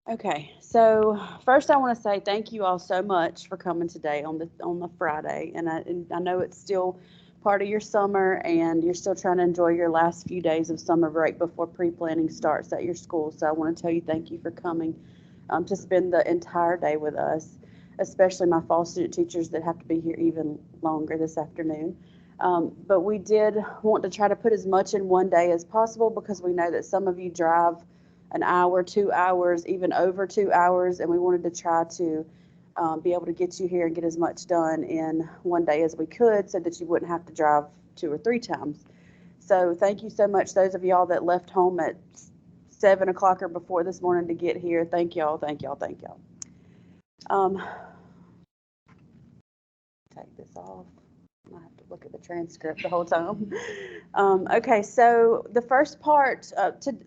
Okay, so first I want to say thank you all so much for coming today on the Friday, and I know it's still part of your summer, and you're still trying to enjoy your last few days of summer break before pre-planning starts at your school. So I want to tell you thank you for coming to spend the entire day with us, especially my fall student teachers that have to be here even longer this afternoon. But we did want to try to put as much in one day as possible because we know that some of you drive an hour, 2 hours, even over 2 hours, and we wanted to try to be able to get you here and get as much done in one day as we could so that you wouldn't have to drive 2 or 3 times. So thank you so much, those of y'all that left home at 7 o'clock or before this morning to get here. Thank y'all, thank y'all, thank y'all. Um, take this off. I have to look at the transcript the whole time. Okay, so the first part,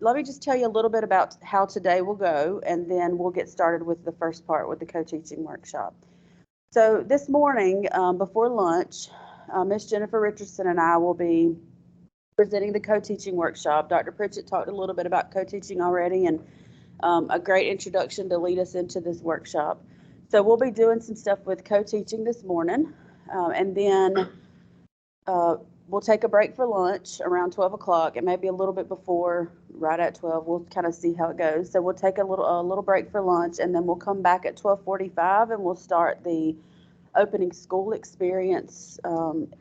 let me just tell you a little bit about how today will go, and then we'll get started with the first part with the co-teaching workshop. So this morning, before lunch, Miss Jennifer Richardson and I will be presenting the co-teaching workshop. Dr. Pritchett talked a little bit about co-teaching already, and a great introduction to lead us into this workshop. So we'll be doing some stuff with co-teaching this morning, and then uh, we'll take a break for lunch around 12 o'clock. It may be a little bit before, right at 12. We'll kind of see how it goes. So we'll take a little break for lunch, and then we'll come back at 12:45, and we'll start the opening school experience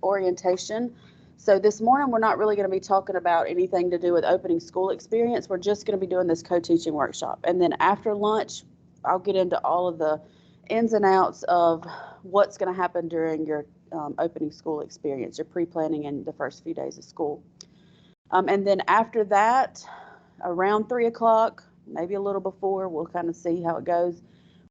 orientation. So this morning, we're not really going to be talking about anything to do with opening school experience. We're just going to be doing this co-teaching workshop. And then after lunch, I'll get into all of the ins and outs of what's going to happen during your opening school experience, your pre-planning and the first few days of school. And then after that, around 3 o'clock, maybe a little before, we'll kind of see how it goes.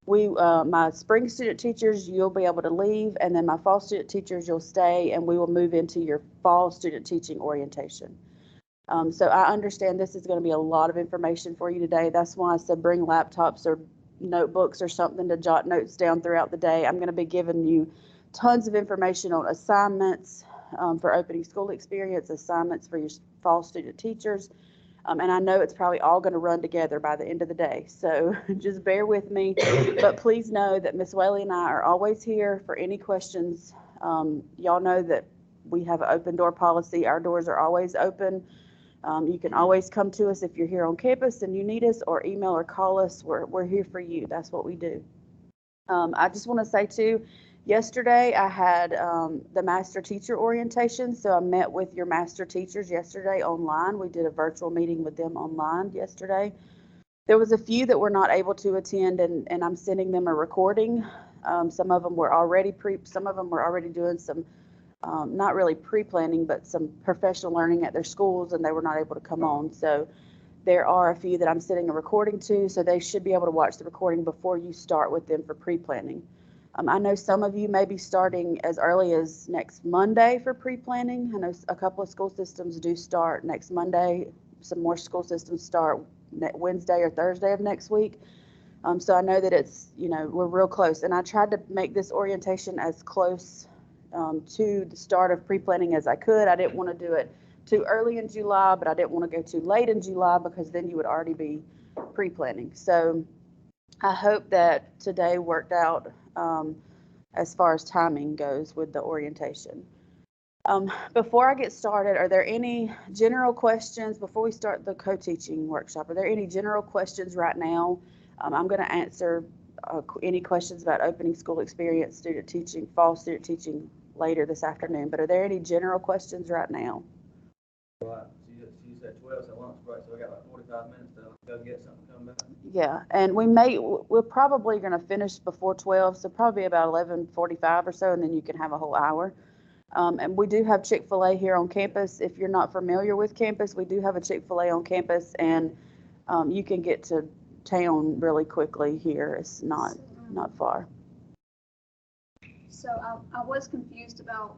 My spring student teachers, you'll be able to leave, and then my fall student teachers, you'll stay, and we will move into your fall student teaching orientation. So I understand this is going to be a lot of information for you today. That's why I said bring laptops or notebooks or something to jot notes down throughout the day. I'm going to be giving you tons of information on assignments for opening school experience, assignments for your fall student teachers. And I know it's probably all going to run together by the end of the day. So just bear with me. But please know that Miss Whaley and I are always here for any questions. Y'all know that we have an open door policy. Our doors are always open. You can always come to us if you're here on campus and you need us, or email or call us. We're here for you. That's what we do. I just want to say too, yesterday I had the master teacher orientation. So I met with your master teachers yesterday online. We did a virtual meeting with them online yesterday. There was a few that were not able to attend, and I'm sending them a recording. Some of them were already some of them were already doing some, not really pre-planning, but some professional learning at their schools, and they were not able to come on. So there are a few that I'm sending a recording to, so they should be able to watch the recording before you start with them for pre-planning. I know some of you may be starting as early as next Monday for pre-planning. I know a couple of school systems do start next Monday. Some more school systems start Wednesday or Thursday of next week. So I know that we're real close. And I tried to make this orientation as close to the start of pre-planning as I could. I didn't want to do it too early in July, but I didn't want to go too late in July because then you would already be pre-planning. So I hope that today worked out as far as timing goes with the orientation. Before I get started, are there any general questions before we start the co-teaching workshop? Are there any general questions right now? I'm going to answer any questions about opening school experience, student teaching, fall student teaching later this afternoon, but are there any general questions right now? Right, she said 12, so lunch break, so we got like 45 minutes to go get something, come back. Yeah, and we're probably going to finish before 12, so probably about 11:45 or so, and then you can have a whole hour. And we do have Chick-fil-A here on campus. If you're not familiar with campus, we do have a Chick-fil-A on campus, and you can get to town really quickly here. It's not far. So I was confused about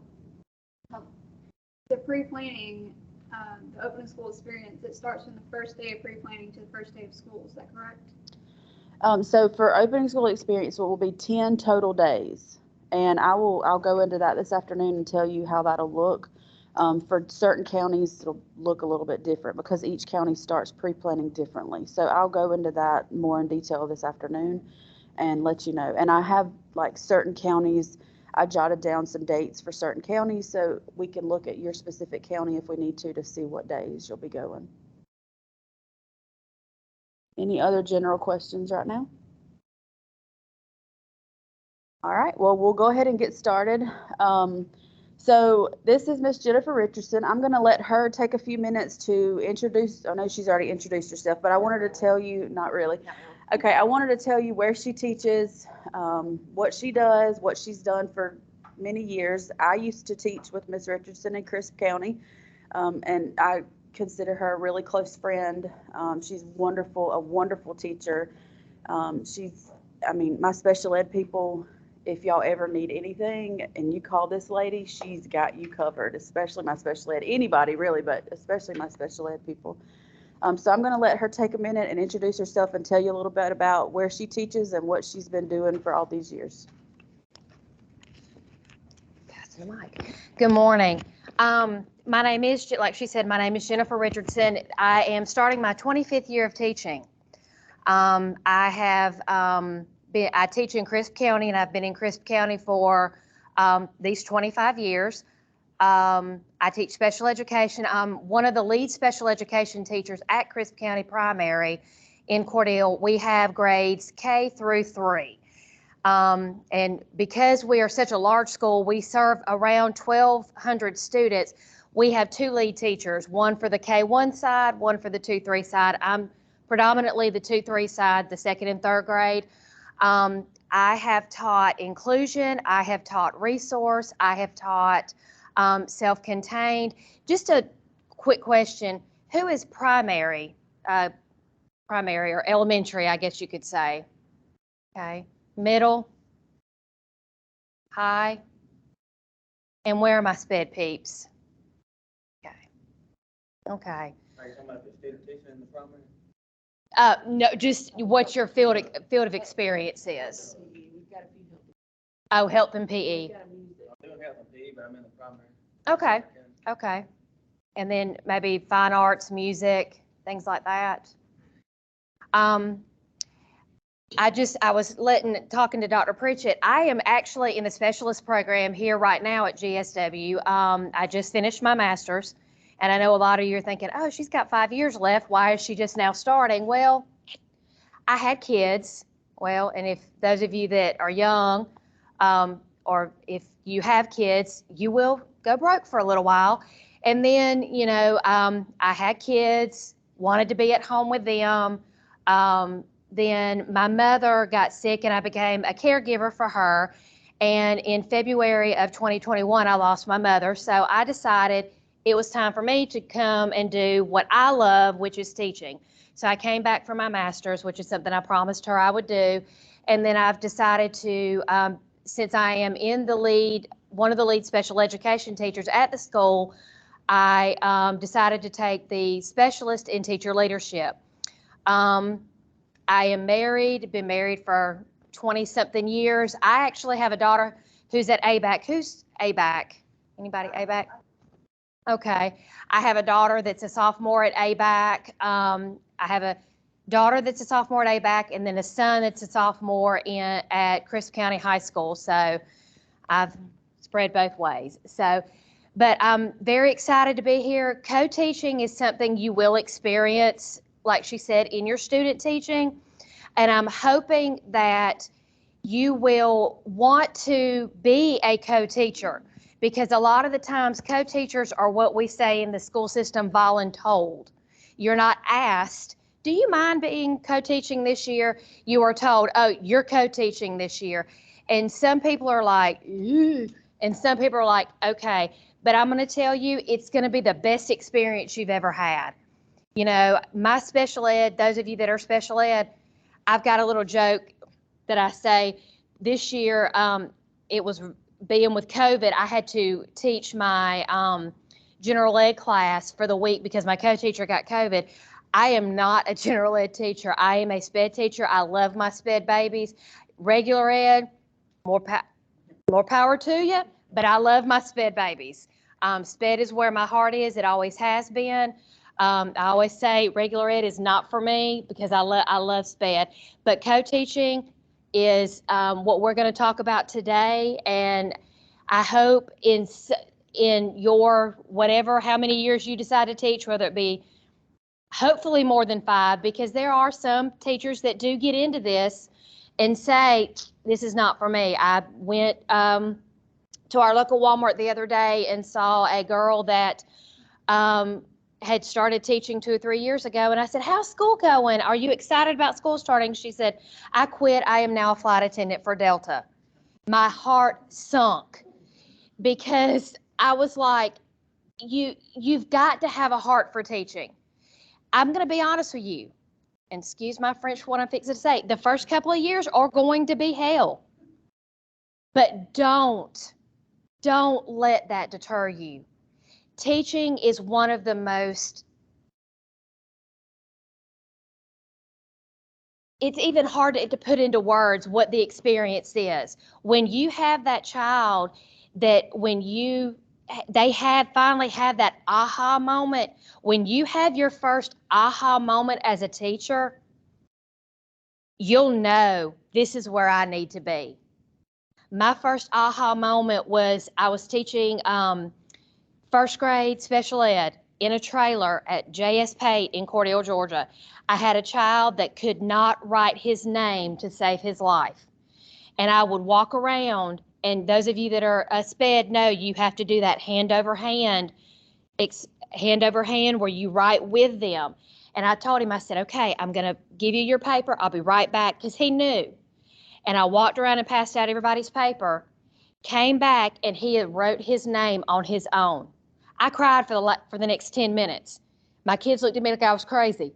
um, the pre-planning, the opening school experience. It starts from the first day of pre-planning to the first day of school. Is that correct? So for opening school experience, it will be 10 total days, and I'll go into that this afternoon and tell you how that'll look. For certain counties, it'll look a little bit different because each county starts pre-planning differently. So I'll go into that more in detail this afternoon and let you know. And I have like certain counties, I jotted down some dates for certain counties so we can look at your specific county if we need to see what days you'll be going. Any other general questions right now? All right, well, we'll go ahead and get started. So this is Miss Jennifer Richardson. I'm going to let her take a few minutes to introduce. I know she's already introduced herself, but I wanted to tell you, not really. Okay, I wanted to tell you where she teaches, what she does, what she's done for many years. I used to teach with Miss Richardson in Crisp County, and I consider her a really close friend. She's wonderful, a wonderful teacher. I mean, my special ed people, if y'all ever need anything and you call this lady, she's got you covered, especially my special ed, anybody really, but especially my special ed people. So I'm going to let her take a minute and introduce herself and tell you a little bit about where she teaches and what she's been doing for all these years. Passing the mic. Good morning. My name is, like she said, my name is Jennifer Richardson. I am starting my 25th year of teaching. I teach in Crisp County, and I've been in Crisp County for these 25 years. I teach special education. I'm one of the lead special education teachers at Crisp County Primary in Cordele. We have grades K through 3. And because we are such a large school, we serve around 1,200 students. We have 2 lead teachers, one for the K1 side, one for the 2-3 side. I'm predominantly the 2-3 side, the 2nd and 3rd grade. I have taught inclusion, I have taught resource, I have taught self-contained. Just a quick question, who is primary or elementary, I guess you could say? Okay, middle, high, and where are my sped peeps? Okay. Are you talking about the student teaching in the primary? No, just what your field of experience is. Oh, health and PE. I'm doing health and PE, but I'm in the primary. Okay, okay. And then maybe fine arts, music, things like that. I was talking to Dr. Pritchett. I am actually in the specialist program here right now at GSW. I just finished my master's. And I know a lot of you are thinking, oh, she's got 5 years left. Why is she just now starting? Well, I had kids. Well, and if those of you that are young, or if you have kids, you will go broke for a little while. And then, I had kids, wanted to be at home with them. Then my mother got sick and I became a caregiver for her. And in February of 2021, I lost my mother. So I decided it was time for me to come and do what I love, which is teaching. So I came back for my master's, which is something I promised her I would do. And then I've decided to, since I am one of the lead special education teachers at the school, I decided to take the specialist in teacher leadership. I am married, been married for 20-something years. I actually have a daughter who's at ABAC. Who's ABAC? Anybody ABAC? Okay. I have a daughter that's a sophomore at ABAC. I have a daughter that's a sophomore at ABAC, and then a son that's a sophomore at Crisp County High School. So I've spread both ways. But I'm very excited to be here. Co-teaching is something you will experience, like she said, in your student teaching. And I'm hoping that you will want to be a co-teacher, because a lot of the times co-teachers are what we say in the school system voluntold. You're not asked, do you mind being co-teaching this year? You are told, oh, you're co-teaching this year. And some people are like, ew, and some people are like, okay. But I'm going to tell you, it's going to be the best experience you've ever had. My special ed, those of you that are special ed, I've got a little joke that I say this year. It was being with COVID, I had to teach my general ed class for the week because my co-teacher got COVID. I am not a general ed teacher. I am a sped teacher. I love my sped babies. Regular ed, more power to you, but I love my sped babies. SPED is where my heart is. It always has been. I always say regular ed is not for me because I love SPED, but co-teaching is what we're going to talk about today. And I hope in your whatever, how many years you decide to teach, whether it be hopefully more than 5, because there are some teachers that do get into this and say, this is not for me. I went to our local Walmart the other day and saw a girl that had started teaching 2 or 3 years ago. And I said, how's school going? Are you excited about school starting? She said, I quit. I am now a flight attendant for Delta. My heart sunk because I was like, you've got to have a heart for teaching. I'm going to be honest with you, and excuse my French for what I'm fixing to say. The first couple of years are going to be hell. But don't let that deter you. Teaching is one of the most, it's even hard to put into words what the experience is. When you have that child that they finally have that aha moment, when you have your first aha moment as a teacher, you'll know this is where I need to be. My first aha moment was I was teaching first grade special ed in a trailer at J.S. Pate in Cordele, Georgia. I had a child that could not write his name to save his life. And I would walk around, and those of you that are a SPED know you have to do that hand over hand where you write with them. And I told him, I said, okay, I'm going to give you your paper. I'll be right back, because he knew. And I walked around and passed out everybody's paper, came back, and he had wrote his name on his own. I cried for the next 10 minutes. My kids looked at me like I was crazy.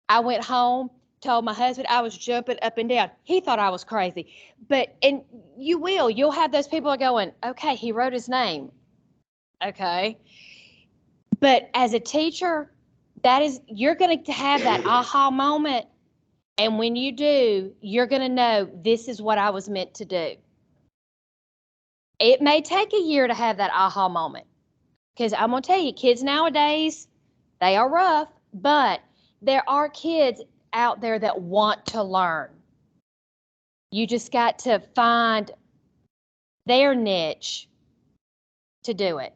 I went home, told my husband I was jumping up and down. He thought I was crazy. And you'll have those people going, okay, he wrote his name. Okay. But as a teacher, you're going to have that aha moment. And when you do, you're going to know this is what I was meant to do. It may take a year to have that aha moment. Because I'm going to tell you, kids nowadays, they are rough, but there are kids out there that want to learn. You just got to find their niche to do it.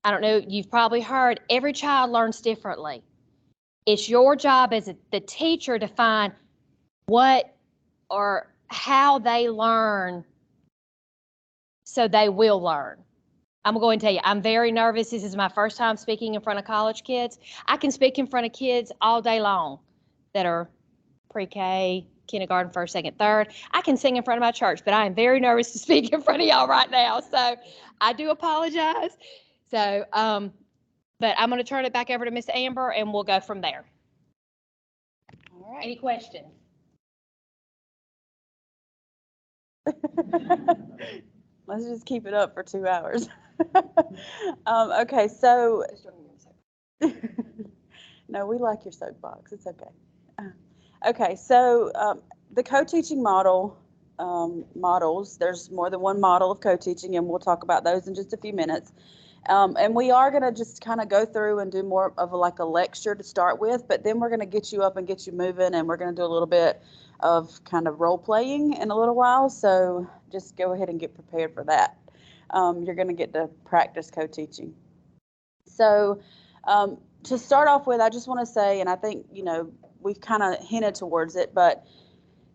I don't know, you've probably heard every child learns differently. It's your job as the teacher to find what or how they learn so they will learn. I'm going to tell you, I'm very nervous. This is my first time speaking in front of college kids. I can speak in front of kids all day long that are pre-K, kindergarten, first, second, third. I can sing in front of my church, but I am very nervous to speak in front of y'all right now. So I do apologize. So, but I'm going to turn it back over to Miss Amber, and we'll go from there. All right. Any questions? Let's just keep it up for 2 hours. Okay, so. No, we like your soapbox. It's okay. Okay, so the co-teaching models, there's more than one model of co-teaching, and we'll talk about those in just a few minutes. And we are going to just kind of go through and do more of a lecture to start with, but then we're going to get you up and get you moving, and we're going to do a little bit of kind of role playing in a little while. So just go ahead and get prepared for that. You're going to get to practice co-teaching. So to start off with, I just want to say, and I think, we've kind of hinted towards it, but,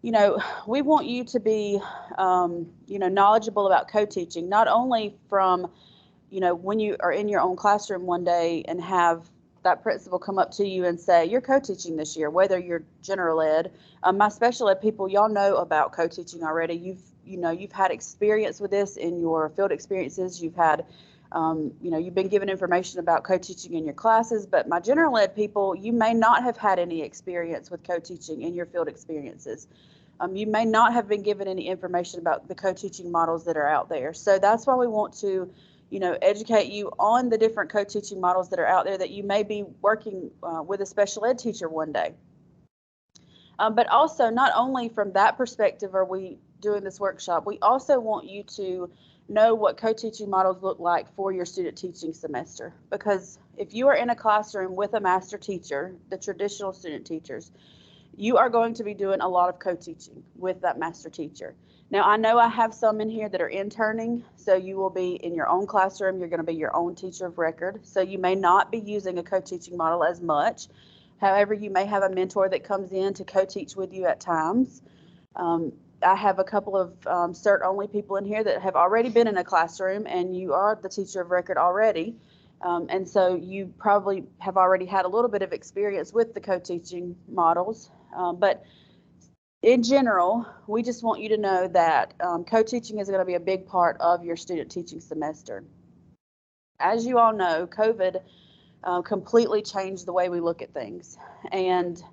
we want you to be, knowledgeable about co-teaching, not only from, when you are in your own classroom one day and have that principal come up to you and say, you're co-teaching this year, whether you're general ed. My special ed people, y'all know about co-teaching already. You've had experience with this in your field experiences. You've had, you've been given information about co-teaching in your classes, but my general ed people, you may not have had any experience with co-teaching in your field experiences. You may not have been given any information about the co-teaching models that are out there. So that's why we want to educate you on the different co-teaching models that are out there that you may be working with a special ed teacher one day. But also, not only from that perspective are we doing this workshop, we also want you to know what co-teaching models look like for your student teaching semester. Because if you are in a classroom with a master teacher, the traditional student teachers, you are going to be doing a lot of co-teaching with that master teacher. Now, I know I have some in here that are interning, so you will be in your own classroom. You're going to be your own teacher of record, so you may not be using a co-teaching model as much. However, you may have a mentor that comes in to co-teach with you at times. I have a couple of CERT-only people in here that have already been in a classroom, and you are the teacher of record already. And so you probably have already had a little bit of experience with the co-teaching models. But in general, we just want you to know that co-teaching is going to be a big part of your student teaching semester. As you all know, COVID completely changed the way we look at things. And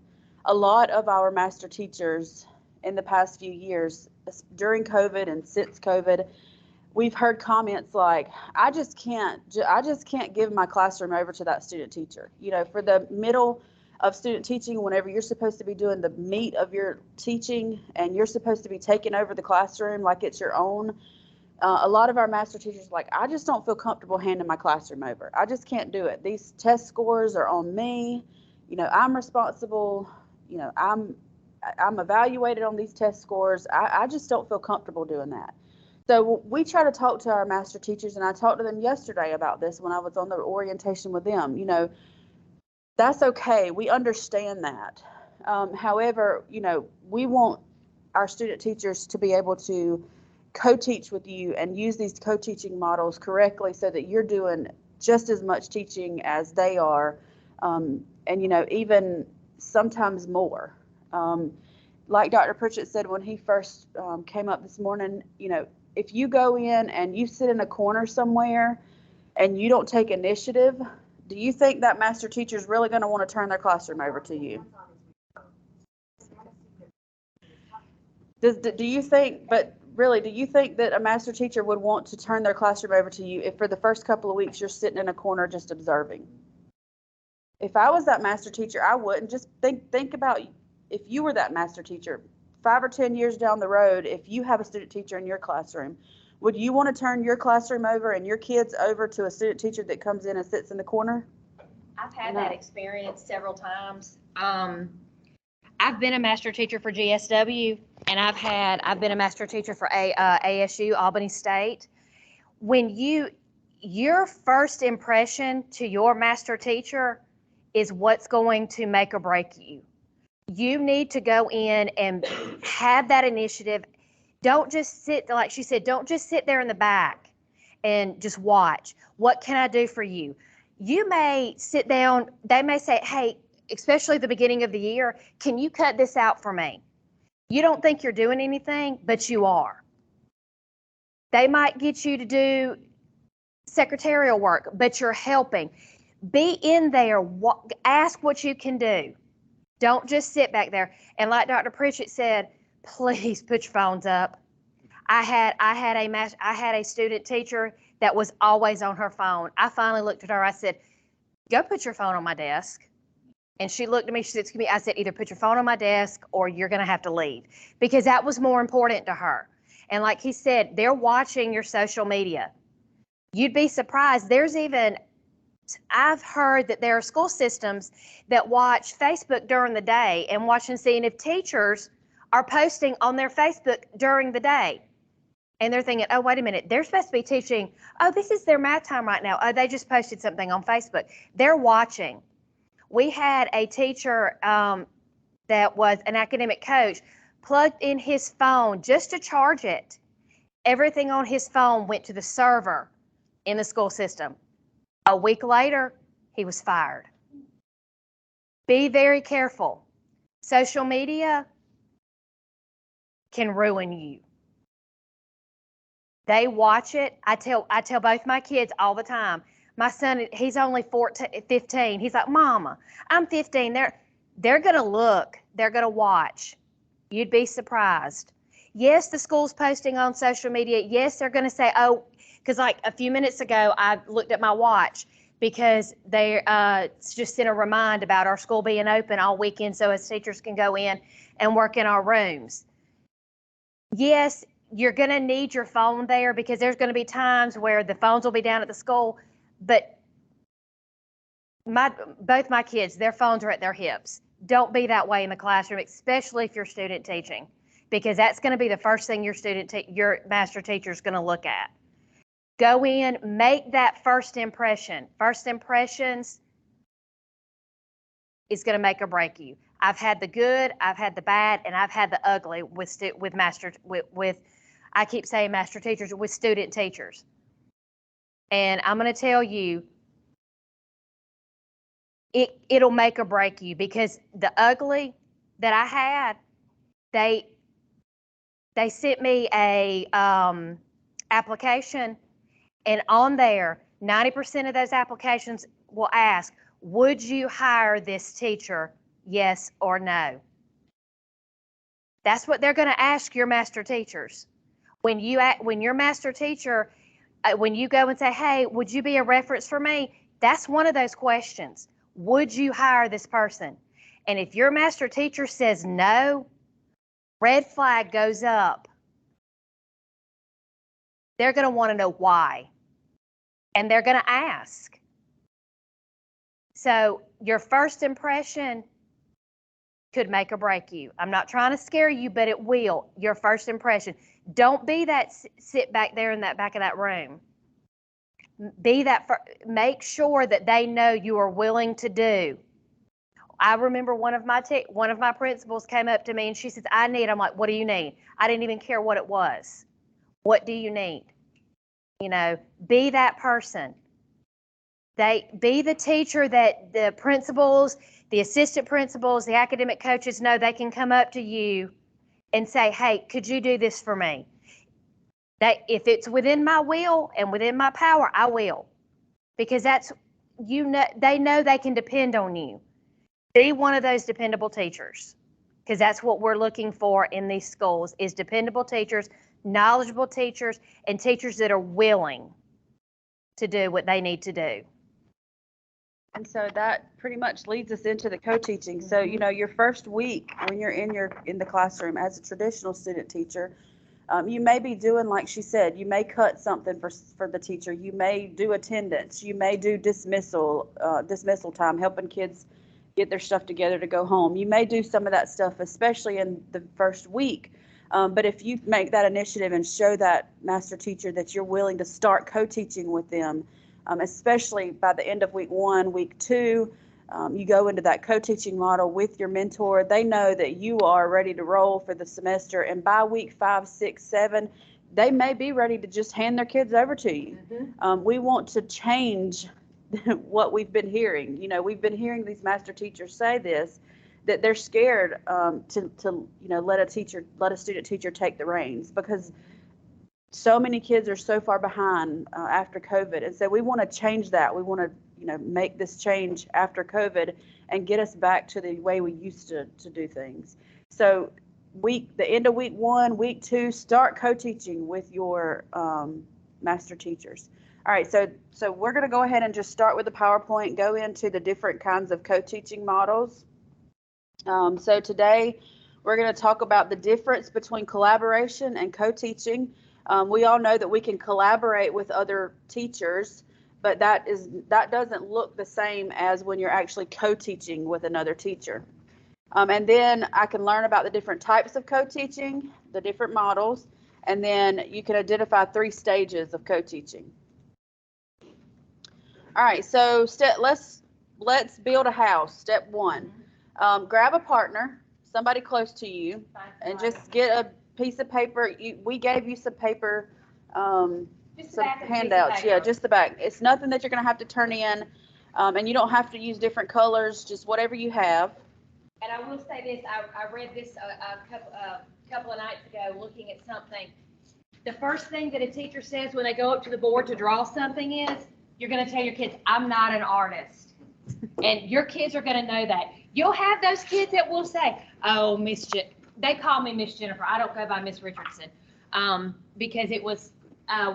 a lot of our master teachers in the past few years, during COVID and since COVID, we've heard comments like, I just can't give my classroom over to that student teacher. You know, for the middle of student teaching, whenever you're supposed to be doing the meat of your teaching and you're supposed to be taking over the classroom like it's your own, a lot of our master teachers are like, I just don't feel comfortable handing my classroom over. I just can't do it. These test scores are on me. You know, I'm responsible. You know, I'm evaluated on these test scores. I just don't feel comfortable doing that. So we try to talk to our master teachers, and I talked to them yesterday about this when I was on the orientation with them. You know, that's okay. We understand that. However, you know, we want our student teachers to be able to co-teach with you and use these co-teaching models correctly so that you're doing just as much teaching as they are, and, you know, even sometimes more. Like Dr. Pritchett said when he first came up this morning, you know, if you go in and you sit in a corner somewhere and you don't take initiative, do you think that master teacher is really going to want to turn their classroom over to you? Do you think, but really, do you think that a master teacher would want to turn their classroom over to you if for the first couple of weeks you're sitting in a corner just observing? If I was that master teacher, I wouldn't. Just think about if you were that master teacher 5 or 10 years down the road, if you have a student teacher in your classroom, would you want to turn your classroom over and your kids over to a student teacher that comes in and sits in the corner? I've had that experience several times. I've been a master teacher for GSW, and I've been a master teacher for ASU, Albany State. When your first impression to your master teacher is what's going to make or break you. You need to go in and have that initiative. Don't just sit, like she said, don't just sit there in the back and just watch. What can I do for you? You may sit down, they may say, hey, especially at the beginning of the year, can you cut this out for me? You don't think you're doing anything, but you are. They might get you to do secretarial work, but you're helping. Be in there, ask what you can do. Don't just sit back there. And like Dr. Pritchett said, please put your phones up. I had a student teacher that was always on her phone. I finally looked at her. I said, go put your phone on my desk. And she looked at me, she said, excuse me, I said, either put your phone on my desk or you're going to have to leave, because that was more important to her. And like he said, they're watching your social media. You'd be surprised. I've heard that there are school systems that watch Facebook during the day and watch and seeing if teachers are posting on their Facebook during the day. And they're thinking, oh, wait a minute, they're supposed to be teaching. Oh, this is their math time right now. Oh, they just posted something on Facebook. They're watching. We had a teacher that was an academic coach, plugged in his phone just to charge it. Everything on his phone went to the server in the school system. A week later, he was fired. Be very careful. Social media can ruin you. They watch it. I tell both my kids all the time. My son, he's only 15. He's like, Mama, I'm 15. They're going to look. They're going to watch. You'd be surprised. Yes, the school's posting on social media. Yes, they're going to say, oh, because like a few minutes ago, I looked at my watch because they just sent a reminder about our school being open all weekend so as teachers can go in and work in our rooms. Yes, you're going to need your phone there because there's going to be times where the phones will be down at the school, but both my kids, their phones are at their hips. Don't be that way in the classroom, especially if you're student teaching, because that's going to be the first thing your master teacher is going to look at. Go in, make that first impression. First impressions is going to make or break you. I've had the good, I've had the bad, and I've had the ugly with I keep saying master teachers, with student teachers. And I'm going to tell you, it'll make or break you, because the ugly that I had, they sent me a application, and on there, 90% of those applications will ask, would you hire this teacher, yes or no? That's what they're going to ask your master teachers. When your master teacher, when you go and say, hey, would you be a reference for me? That's one of those questions. Would you hire this person? And if your master teacher says no, red flag goes up. They're going to want to know why. And they're going to ask. So your first impression could make or break you. I'm not trying to scare you, but it will. Your first impression. Don't be that sit back there in that back of that room. Make sure that they know you are willing to do. I remember one of my principals came up to me and she says, I'm like, what do you need? I didn't even care what it was. What do you need? Be that person. Be the teacher that the principals, the assistant principals, the academic coaches know they can come up to you and say, hey, could you do this for me? That if it's within my will and within my power, I will. Because they know they can depend on you. Be one of those dependable teachers, because that's what we're looking for in these schools, is dependable teachers, knowledgeable teachers, and teachers that are willing to do what they need to do. And so that pretty much leads us into the co-teaching. So, your first week when you're in the classroom as a traditional student teacher, you may be doing, like she said, you may cut something for the teacher. You may do attendance. You may do dismissal time, helping kids get their stuff together to go home. You may do some of that stuff, especially in the first week. But if you make that initiative and show that master teacher that you're willing to start co-teaching with them, especially by the end of week 1, week 2, you go into that co-teaching model with your mentor. They know that you are ready to roll for the semester. And by week 5, 6, 7, they may be ready to just hand their kids over to you. Mm-hmm. We want to change what we've been hearing. We've been hearing these master teachers say this, that they're scared to let a student teacher take the reins, because so many kids are so far behind after COVID. And so we want to change that. We want to make this change after COVID and get us back to the way we used to do things. So the end of week 1, week 2, start co-teaching with your master teachers. All right, so we're going to go ahead and just start with the PowerPoint, go into the different kinds of co-teaching models. So today we're going to talk about the difference between collaboration and co-teaching. We all know that we can collaborate with other teachers, but that doesn't look the same as when you're actually co-teaching with another teacher. And then I can learn about the different types of co-teaching, the different models, and then you can identify 3 stages of co-teaching. All right, so let's build a house. Step 1, grab a partner, somebody close to you, and just get a piece of paper. We gave you some paper, some handouts. Yeah, just the back. It's nothing that you're going to have to turn in, and you don't have to use different colors, just whatever you have. And I will say this, I read this a couple of nights ago looking at something. The first thing that a teacher says when they go up to the board to draw something is, you're going to tell your kids, I'm not an artist. And your kids are going to know that. You'll have those kids that will say, oh, they call me Miss Jennifer. I don't go by Miss Richardson. Because it was,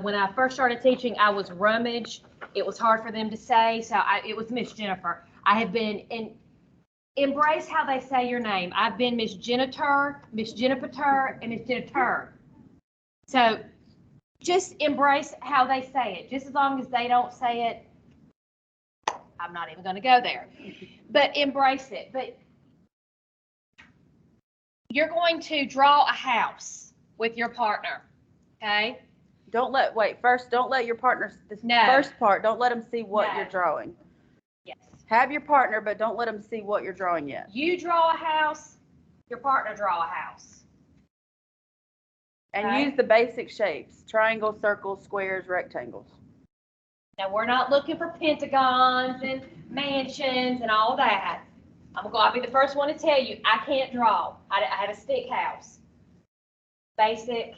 when I first started teaching, I was rummage. It was hard for them to say, so it was Miss Jennifer. I have been, embrace how they say your name. I've been Miss Jenitor, Miss Jenipater, and Miss Jenitor. So just embrace how they say it. Just as long as they don't say it, I'm not even going to go there. But embrace it. But you're going to draw a house with your partner, okay? First, don't let your partner, No. first part, don't let them see what No. you're drawing. Yes. Have your partner, but don't let them see what you're drawing yet. You draw a house, your partner draw a house. And Okay. use the basic shapes, triangles, circles, squares, rectangles. Now, we're not looking for pentagons and mansions and all that. I'll be the first one to tell you, I can't draw. I have a stick house. Basic.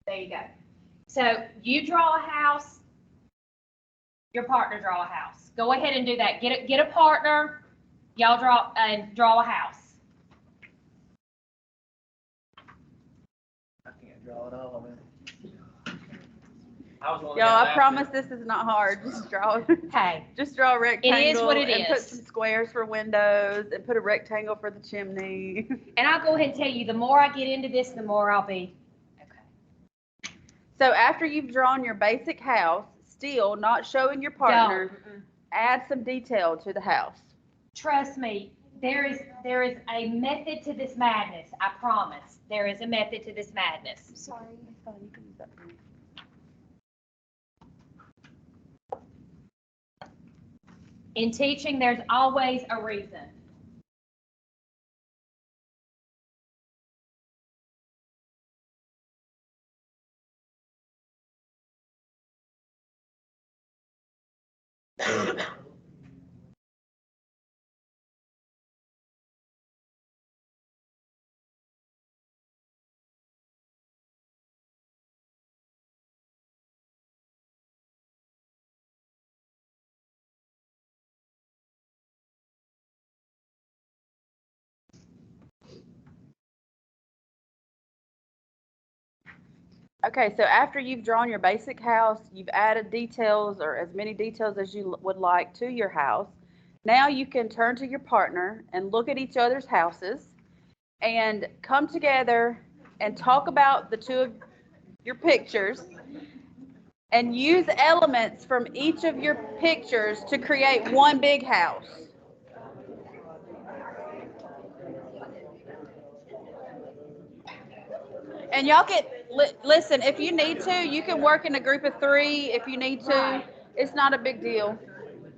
There you go. So you draw a house, your partner draw a house. Go ahead and do that. Get a partner, y'all draw a house. I can't draw it all, man. I was one of Y'all, the I guys promise this is not hard. Just draw. Hey, Just draw a rectangle. what it and put is. some squares for windows and put a rectangle for the chimney. and I'll go ahead and tell you, the more I get into this, the more I'll be, okay. So after you've drawn your basic house, still not showing your partner, Don't. add some detail to the house. Trust me, there is a method to this madness. I promise. There is a method to this madness. Sorry. In teaching, there's always a reason. Okay, so after you've drawn your basic house, you've added details or as many details as you would like to your house. Now you can turn to your partner and look at each other's houses and come together and talk about the two of your pictures and use elements from each of your pictures to create one big house. And y'all can, listen, if you need to, you can work in a group of 3 if you need to. Right. It's not a big deal.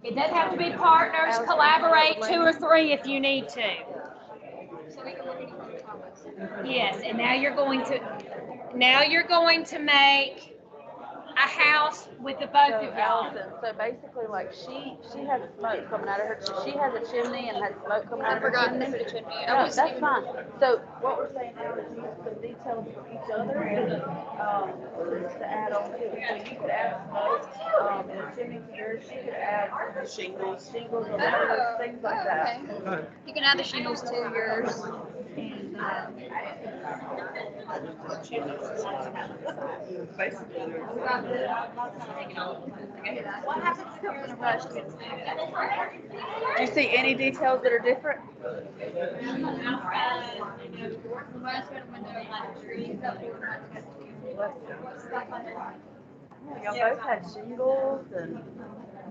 It doesn't have to be partners. Collaborate 2 or 3 if you need to. So we can look at each other's topics. Yes, and now you're going to make a house with the both So of y'all. Allison, so basically like she has smoke coming out of her, she has a chimney and has smoke coming out I of her forgot chimney. to put a chimney. I No, wasn't that's even- fine. So what we're saying now is use some details for each other, to add on to it. So you could add smoke, in a chimney to yours, she could add shingles or letters, things like that. Okay. You can add the shingles to yours. And, what happens if you're in a rush? Do you see any details that are different? Y'all both had shingles and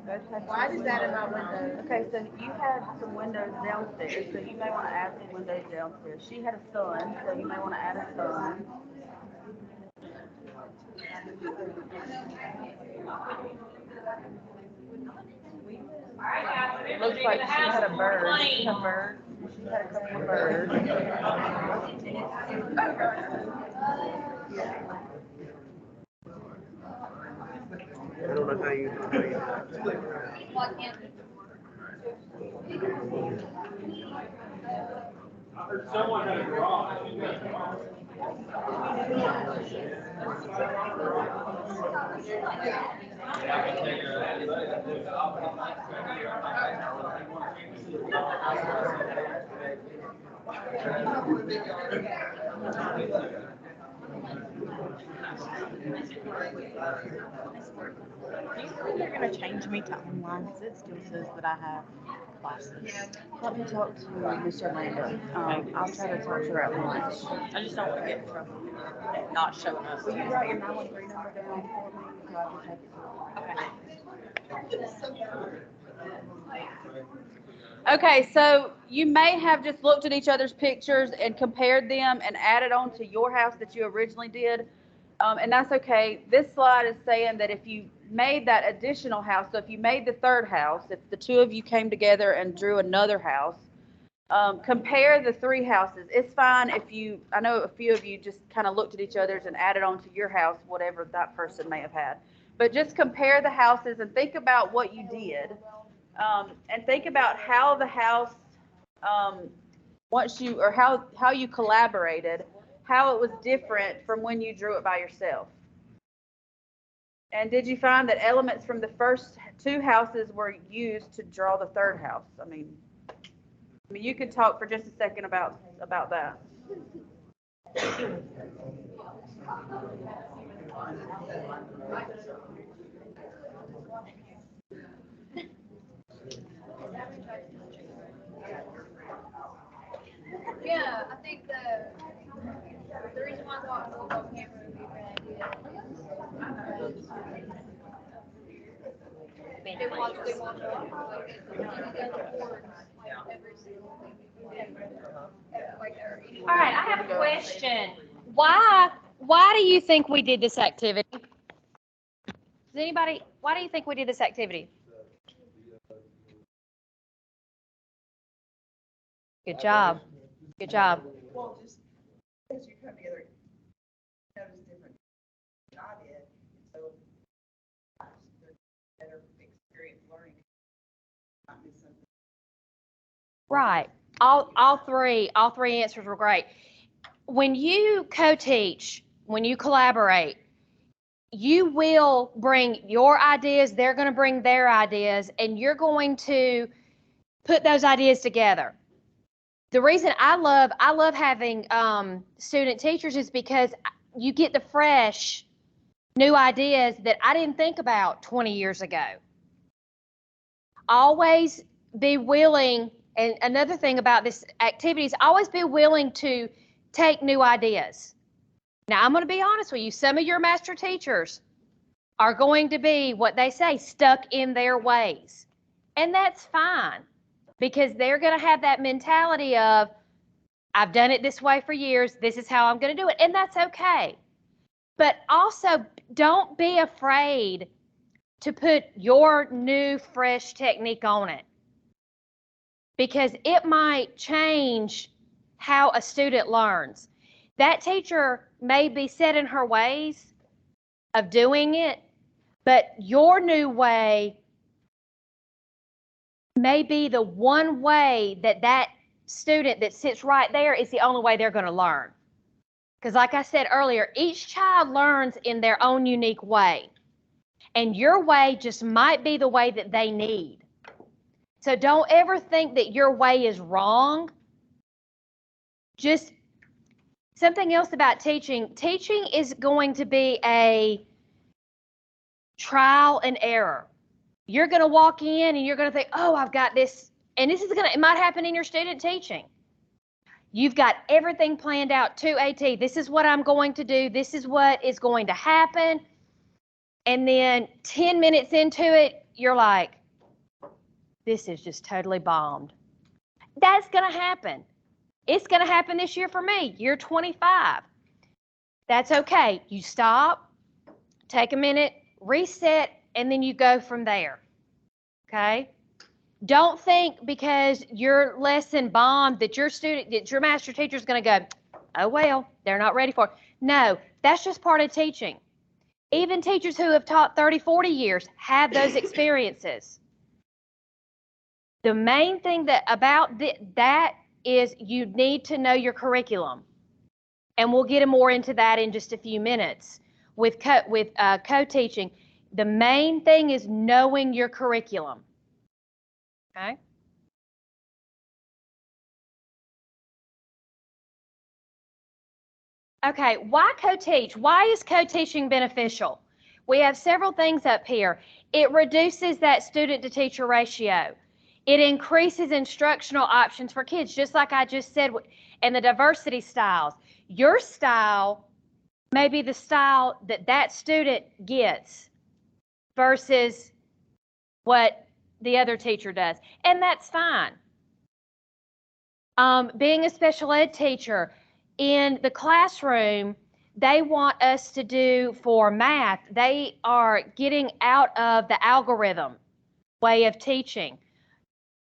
both had. Why is that in my window? Okay, so you had some windows downstairs, so you may want to add some windows downstairs. She had a son, so you may want to add a son. It looks like she had a bird. She had a bird. She had a couple of birds. I don't know how you do it. Someone had a drawing. Do you think they're gonna change me to online? Because it still says that I have classes. Let me talk to Miss Yolanda. I'll try to talk to her at lunch. I just don't want to get in trouble not showing up. Will you write your 913 number down for me so I can take it? Okay, so you may have just looked at each other's pictures and compared them and added on to your house that you originally did. And that's okay. This slide is saying that if you made that additional house, so if you made the third house, if the two of you came together and drew another house, compare the three houses. It's fine if you, I know a few of you just kind of looked at each other's and added on to your house, whatever that person may have had. But just compare the houses and think about what you did. And think about how the house, once you, or how you collaborated, how it was different from when you drew it by yourself. And did you find that elements from the first two houses were used to draw the third house? I mean, you could talk for just a second about that. Yeah, I think the reason why I thought mobile camera would be a great idea is they watch like every single thing we do. Like they're eating. All right, I have a question. Why do you think we did this activity? Does anybody, why do you think we did this activity? Good job. Good job. Well, just as you come together, notice different than I did, so there's better experience learning. Might be something. Right. All three answers were great. When you co-teach, when you collaborate, you will bring your ideas, they're going to bring their ideas, and you're going to put those ideas together. The reason I love having student teachers is because you get the fresh new ideas that I didn't think about 20 years ago. Always be willing, and another thing about this activity is always be willing to take new ideas. Now, I'm going to be honest with you. Some of your master teachers are going to be, what they say, stuck in their ways. And that's fine, because they're going to have that mentality of, I've done it this way for years. This is how I'm going to do it. And that's okay. But also, don't be afraid to put your new, fresh technique on it, because it might change how a student learns. That teacher may be set in her ways of doing it, but your new way may be the one way that student that sits right there is the only way they're going to learn. Because like I said earlier, each child learns in their own unique way. And your way just might be the way that they need. So don't ever think that your way is wrong. Just something else about teaching. Teaching is going to be a trial and error. You're going to walk in and you're going to think, oh, I've got this. And it might happen in your student teaching. You've got everything planned out to a T. This is what I'm going to do. This is what is going to happen. And then 10 minutes into it, you're like, this is just totally bombed. That's going to happen. It's going to happen this year for me, year 25. That's okay. You stop, take a minute, reset, and then you go from there. Okay? Don't think because your lesson bombed that your master teacher is going to go, oh, well, they're not ready for it. No, that's just part of teaching. Even teachers who have taught 30, 40 years have those experiences. The main thing about that is you need to know your curriculum. And we'll get more into that in just a few minutes with co-teaching. The main thing is knowing your curriculum. Okay? Okay, why co-teach? Why is co-teaching beneficial? We have several things up here. It reduces that student to teacher ratio. It increases instructional options for kids, just like I just said, and the diversity styles. Your style may be the style that that student gets versus what the other teacher does, and that's fine. Being a special ed teacher, in the classroom, they want us to do for math, they are getting out of the algorithm way of teaching,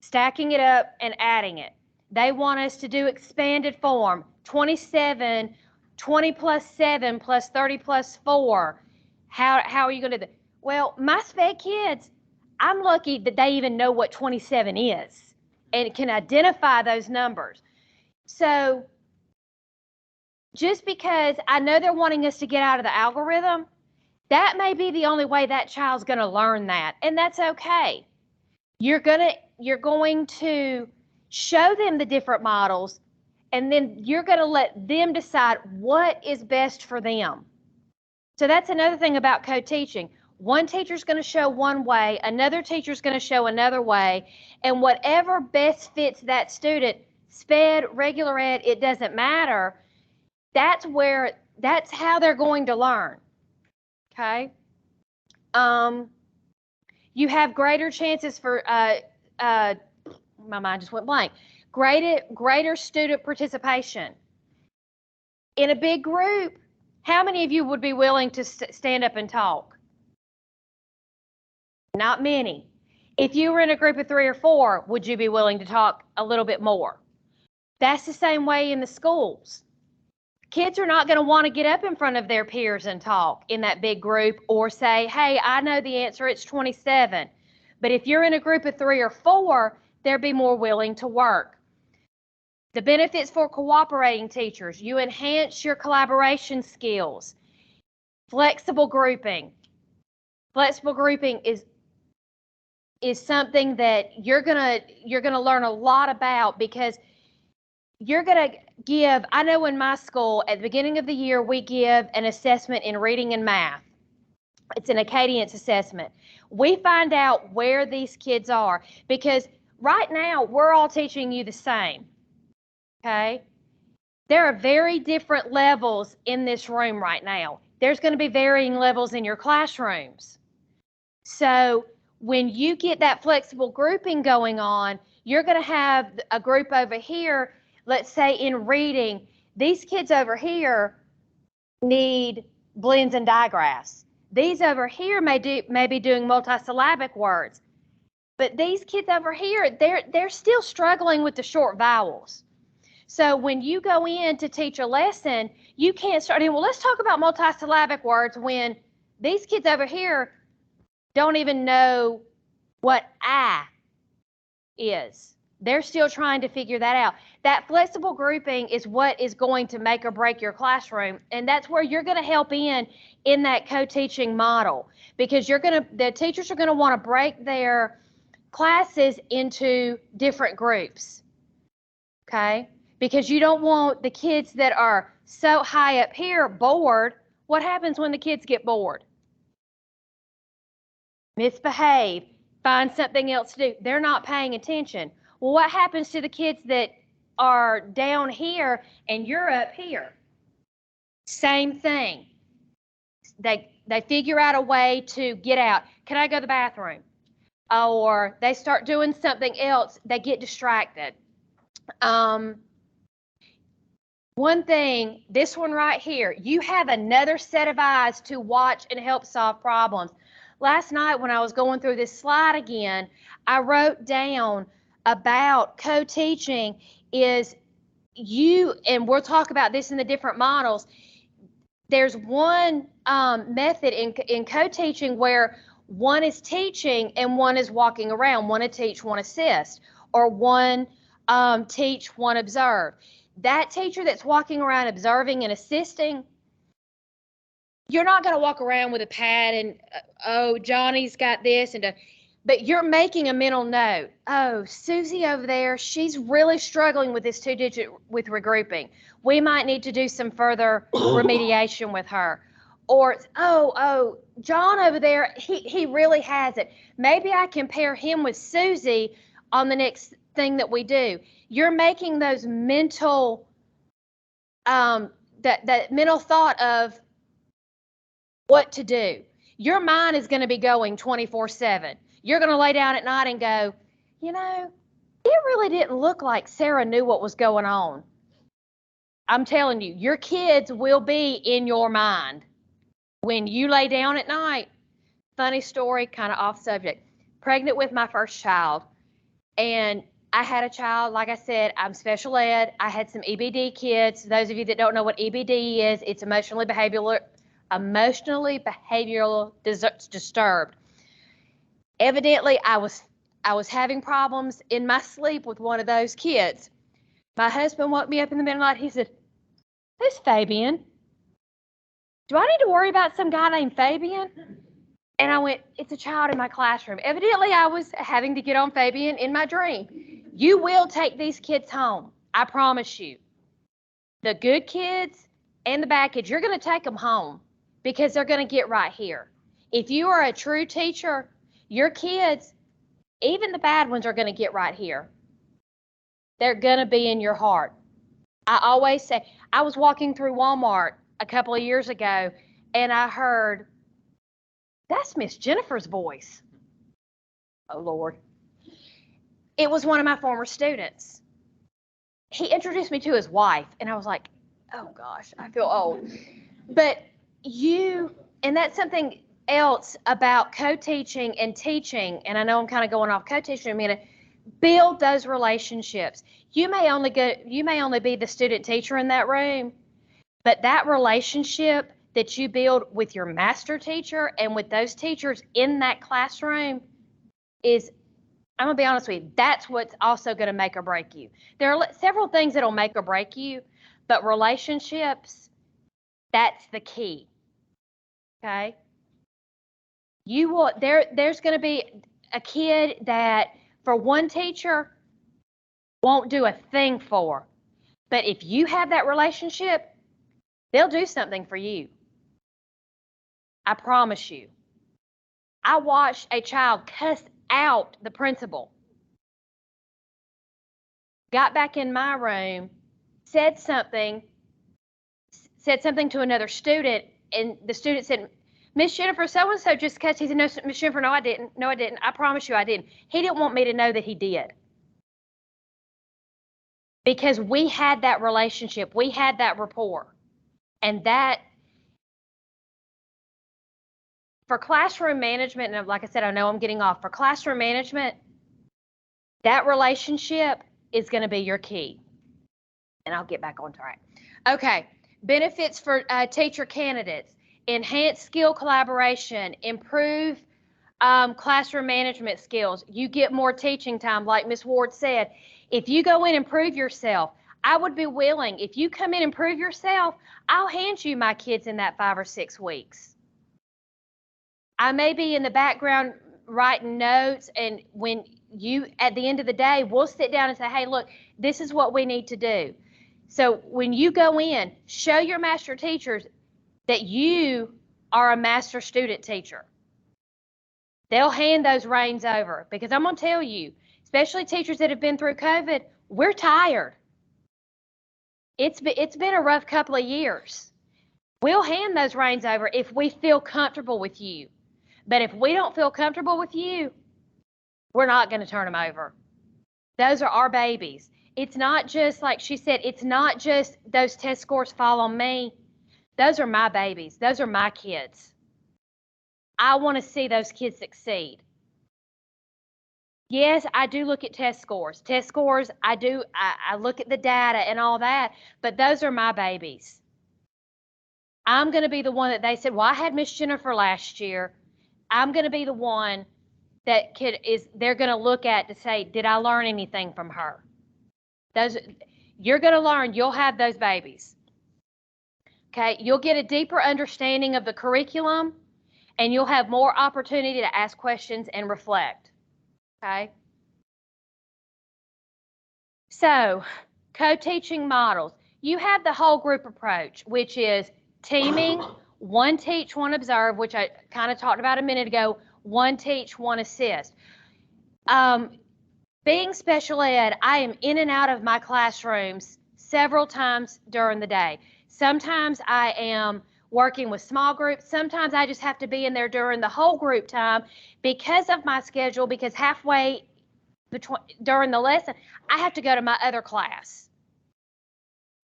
stacking it up and adding it. They want us to do expanded form, 27, 20 plus 7 plus 30 plus 4. How are you going to do that? Well, my sped kids, I'm lucky that they even know what 27 is and can identify those numbers. So just because I know they're wanting us to get out of the algorithm, that may be the only way that child's going to learn that, and that's okay. You're going to show them the different models, and then you're going to let them decide what is best for them. So that's another thing about co-teaching. One teacher's going to show one way, another teacher's going to show another way, and whatever best fits that student, sped, regular ed, it doesn't matter. That's how they're going to learn. Okay. You have greater chances for my mind just went blank. Greater student participation. In a big group, how many of you would be willing to stand up and talk? Not many. If you were in a group of 3 or 4, would you be willing to talk a little bit more? That's the same way in the schools. Kids are not going to want to get up in front of their peers and talk in that big group or say, hey, I know the answer, it's 27. But if you're in a group of 3 or 4, they'll be more willing to work. The benefits for cooperating teachers, you enhance your collaboration skills. Flexible grouping. Flexible grouping is something that you're gonna learn a lot about, because you're gonna give, I know in my school at the beginning of the year we give an assessment in reading and math. It's an Acadience assessment. We find out where these kids are, because right now we're all teaching you the same. Okay? There are very different levels in this room right now. There's going to be varying levels in your classrooms. So when you get that flexible grouping going on, you're going to have a group over here, let's say in reading, these kids over here need blends and digraphs. These over here may be doing multisyllabic words. But these kids over here, they're still struggling with the short vowels. So when you go in to teach a lesson, you can't start in, well, let's talk about multisyllabic words when these kids over here don't even know what I is. They're still trying to figure that out. That flexible grouping is what is going to make or break your classroom, and that's where you're going to help in that co-teaching model, because the teachers are going to want to break their classes into different groups. Okay? Because you don't want the kids that are so high up here bored. What happens when the kids get bored? Misbehave, find something else to do. They're not paying attention. Well, what happens to the kids that are down here and you're up here? Same thing. They figure out a way to get out. Can I go to the bathroom? Or they start doing something else, they get distracted. One thing, this one right here, you have another set of eyes to watch and help solve problems. Last night when I was going through this slide again, I wrote down about co-teaching is and we'll talk about this in the different models. There's one method in co-teaching where one is teaching and one is walking around, one to teach, one assist, or one teach, one observe. That teacher that's walking around observing and assisting, you're not going to walk around with a pad and, oh, Johnny's got this, but you're making a mental note. Oh, Susie over there, she's really struggling with this 2-digit with regrouping. We might need to do some further remediation with her. Or, John over there, he really has it. Maybe I can pair him with Susie on the next thing that we do. You're making those mental, that mental thought of what to do. Your mind is going to be going 24/7. You're going to lay down at night and go, you know, it really didn't look like Sarah knew what was going on. I'm telling you, your kids will be in your mind when you lay down at night. Funny story, kind of off subject. Pregnant with my first child, and I had a child, like I said, I'm special ed. I had some EBD kids. Those of you that don't know what EBD is, it's emotionally behavioral disturbed. Evidently, I was having problems in my sleep with one of those kids. My husband woke me up in the middle of the night. He said, "Who's Fabian? Do I need to worry about some guy named Fabian?" And I went, "It's a child in my classroom." Evidently, I was having to get on Fabian in my dream. You will take these kids home. I promise you. The good kids and the bad kids, you're going to take them home because they're going to get right here. If you are a true teacher, your kids, even the bad ones, are going to get right here. They're going to be in your heart. I always say, I was walking through Walmart a couple of years ago and I heard, "That's Miss Jennifer's voice." Oh, Lord. It was one of my former students. He introduced me to his wife, and I was like, oh gosh, I feel old. But and that's something else about co-teaching and teaching, and I know I'm kind of going off co-teaching in a minute, build those relationships. You may only be the student teacher in that room, but that relationship that you build with your master teacher and with those teachers in that classroom is, I'm going to be honest with you, that's what's also going to make or break you. There are several things that'll make or break you, but relationships, that's the key. Okay? There's going to be a kid that for one teacher won't do a thing for, but if you have that relationship, they'll do something for you. I promise you. I watched a child cuss out the principal. Got back in my room, said something to another student, and the student said, "Miss Jennifer, so-and-so just cussed." He said, "No, Miss Jennifer, no, I didn't. No, I didn't. I promise you I didn't." He didn't want me to know that he did. Because we had that relationship. We had that rapport. And that, for classroom management, and like I said, I know I'm getting off. For classroom management, that relationship is going to be your key. And I'll get back on track. Okay, benefits for teacher candidates: enhance skill collaboration, improve classroom management skills. You get more teaching time, like Ms. Ward said. If you go in and prove yourself, I would be willing, if you come in and prove yourself, I'll hand you my kids in that 5 or 6 weeks. I may be in the background writing notes, and when you, at the end of the day, we'll sit down and say, "Hey, look, this is what we need to do." So when you go in, show your master teachers that you are a master student teacher. They'll hand those reins over, because I'm going to tell you, especially teachers that have been through COVID, we're tired. It's been a rough couple of years. We'll hand those reins over if we feel comfortable with you. But if we don't feel comfortable with you, we're not going to turn them over. Those are our babies. It's not just, like she said, it's not just those test scores fall on me. Those are my babies. Those are my kids. I want to see those kids succeed. Yes, I do look at test scores. Test scores, I look at the data and all that, but those are my babies. I'm going to be the one that they said, "Well, I had Miss Jennifer last year." I'm going to be the one that they're going to look at to say, "Did I learn anything from her?" You're going to learn, you'll have those babies. Okay, you'll get a deeper understanding of the curriculum, and you'll have more opportunity to ask questions and reflect. Okay? So, co-teaching models. You have the whole group approach, which is teaming, one teach, one observe, which I kind of talked about a minute ago, one teach, one assist. Being special ed, I am in and out of my classrooms several times during the day. Sometimes I am working with small groups. Sometimes I just have to be in there during the whole group time because of my schedule, because halfway during the lesson, I have to go to my other class.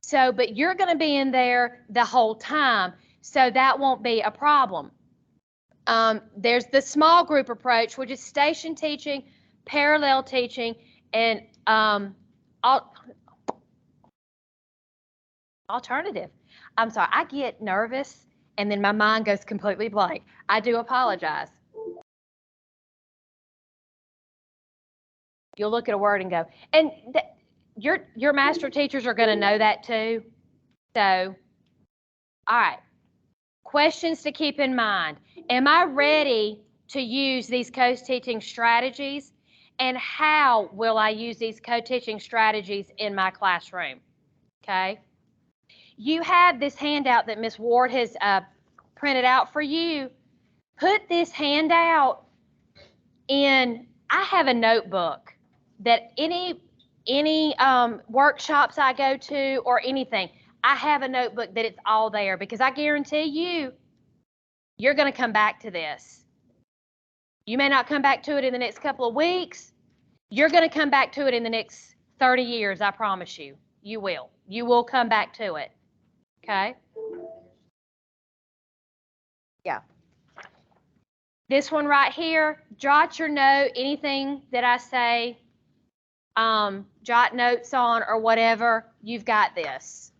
So, but you're going to be in there the whole time, so that won't be a problem. There's the small group approach, which is station teaching, parallel teaching, and alternative. I'm sorry, I get nervous and then my mind goes completely blank. I do apologize. You'll look at a word and go, and your master teachers are going to know that too. So, all right. Questions to keep in mind. Am I ready to use these co-teaching strategies? And how will I use these co-teaching strategies in my classroom? Okay. You have this handout that Ms. Ward has printed out for you. Put this handout in. I have a notebook that any workshops I go to or anything, I have a notebook that it's all there, because I guarantee you're going to come back to this. You may not come back to it in the next couple of weeks. You're going to come back to it in the next 30 years, I promise you. You will. You will come back to it. Okay? Yeah. This one right here, jot your note, anything that I say, jot notes on or whatever, you've got this.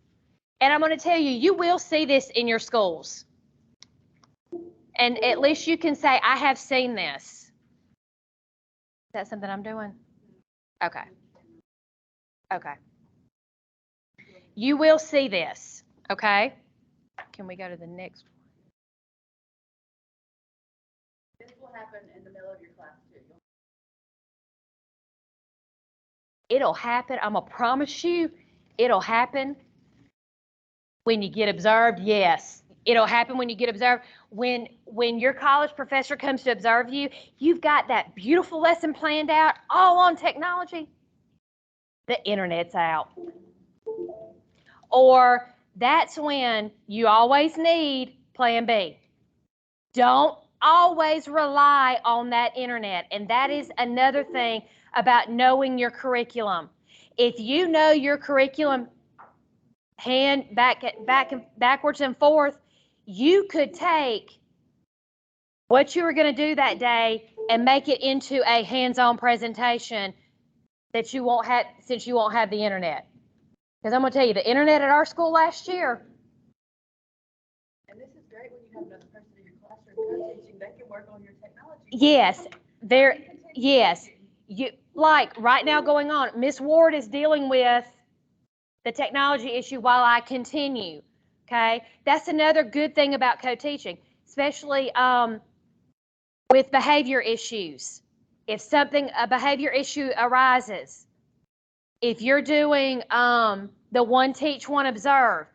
And I'm going to tell you, you will see this in your schools. And at least you can say, I have seen this. Is that something I'm doing? Okay. Okay. You will see this, okay? Can we go to the next one? This will happen in the middle of your class too. It'll happen. I'm going to promise you, it'll happen when you get observed. Yes, it'll happen when you get observed. When your college professor comes to observe you, you've got that beautiful lesson planned out, all on technology. The internet's out. Or that's when you always need plan B. Don't always rely on that internet. And that is another thing about knowing your curriculum. If you know your curriculum backwards and forth, you could take what you were going to do that day and make it into a hands-on presentation that you won't have, since you won't have the internet. Because I'm going to tell you, the internet at our school last year. And this is great when you have another person in your classroom co-teaching, they can work on your technology. Yes, yes. You, like right now going on, Miss Ward is dealing with the technology issue while I continue. Okay, that's another good thing about co-teaching, especially with behavior issues. If a behavior issue arises, if you're doing the one teach, one observe,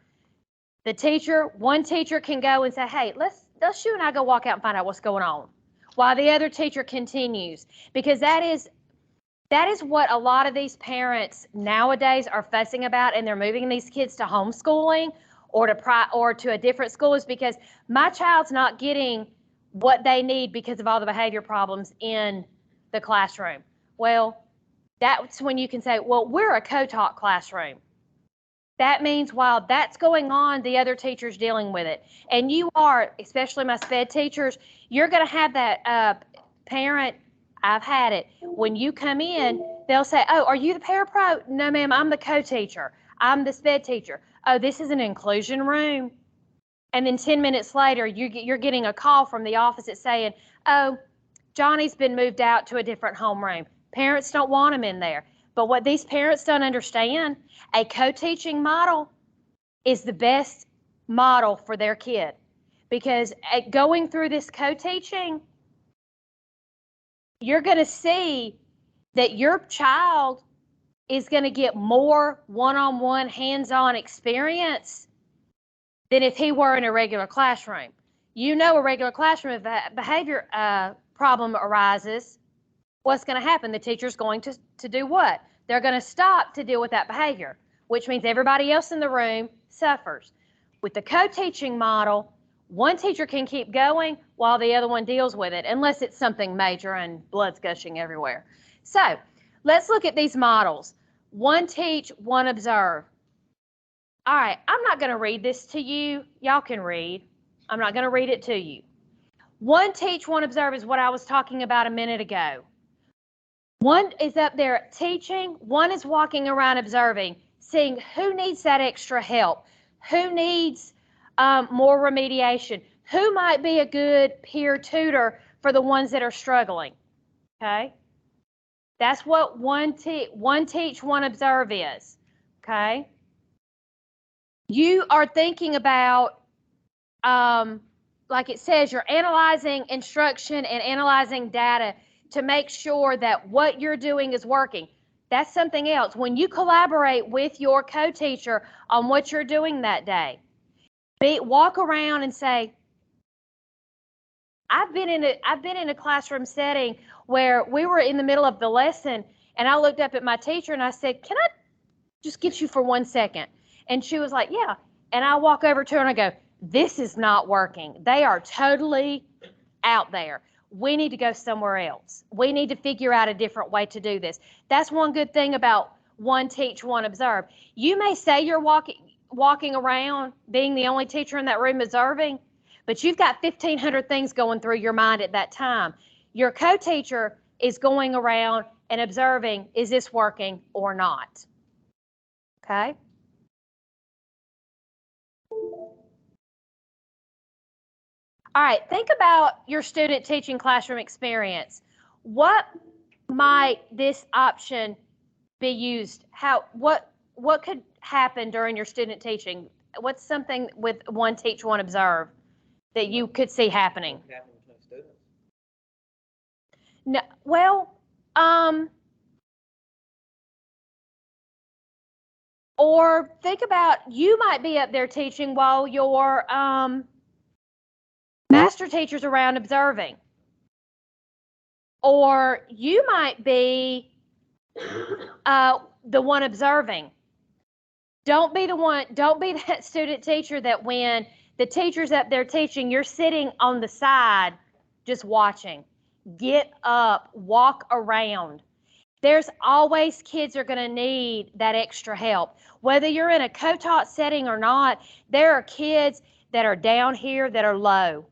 one teacher can go and say, hey, let's you and I go walk out and find out what's going on, while the other teacher continues, because that is what a lot of these parents nowadays are fussing about, and they're moving these kids to homeschooling or to a different school, is because my child's not getting what they need because of all the behavior problems in the classroom. Well, that's when you can say, well, we're a co-taught classroom. That means while that's going on, the other teacher's dealing with it. And you are, especially my SPED teachers, you're going to have that parent. I've had it. When you come in, they'll say, oh, are you the parapro? No, ma'am, I'm the co-teacher. I'm the SPED teacher. Oh, this is an inclusion room. And then 10 minutes later, you're getting a call from the office that's saying, oh, Johnny's been moved out to a different homeroom. Parents don't want him in there. But what these parents don't understand, a co-teaching model is the best model for their kid. Because going through this co-teaching, you're going to see that your child is going to get more one-on-one, hands-on experience than if he were in a regular classroom. You know, a regular classroom, if a behavior problem arises, what's going to happen? The teacher's going to do what? They're going to stop to deal with that behavior, which means everybody else in the room suffers. With the co-teaching model, one teacher can keep going while the other one deals with it, unless it's something major and blood's gushing everywhere. So let's look at these models. One teach, one observe. All right, I'm not going to read this to you. Y'all can read. I'm not going to read it to you. One teach, one observe is what I was talking about a minute ago. One is up there teaching, one is walking around observing, seeing who needs that extra help, who needs more remediation, who might be a good peer tutor for the ones that are struggling, okay? That's what one teach, one observe is, okay? You are thinking about, like it says, you're analyzing instruction and analyzing data to make sure that what you're doing is working. That's something else. When you collaborate with your co-teacher on what you're doing that day, walk around and say, I've been in a classroom setting where we were in the middle of the lesson and I looked up at my teacher and I said, can I just get you for 1 second? And she was like, yeah. And I walk over to her and I go, this is not working. They are totally out there. We need to go somewhere else. We need to figure out a different way to do this. That's one good thing about one teach, one observe. You may say you're walking around being the only teacher in that room observing, but you've got 1,500 things going through your mind at that time. Your co-teacher is going around and observing, is this working or not? Okay? All right, think about your student teaching classroom experience. What might this option be used? What could happen during your student teaching? What's something with one teach, one observe that you could see happening? What happened between students? No, well, or think about, you might be up there teaching while your master teacher's around observing. Or you might be the one observing. Don't be that student teacher that when the teacher's up there teaching, you're sitting on the side just watching. Get up, walk around. There's always kids are going to need that extra help. Whether you're in a co-taught setting or not, there are kids that are down here that are low,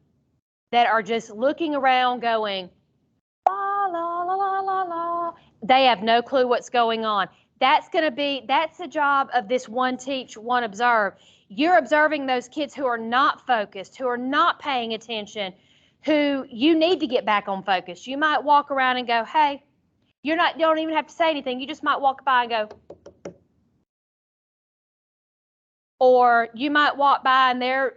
that are just looking around going, la, la, la, la, la, la. They have no clue what's going on. That's the job of this one teach, one observe. You're observing those kids who are not focused, who are not paying attention, who you need to get back on focus. You might walk around and go, hey, you don't even have to say anything. You just might walk by and go. Or you might walk by and they're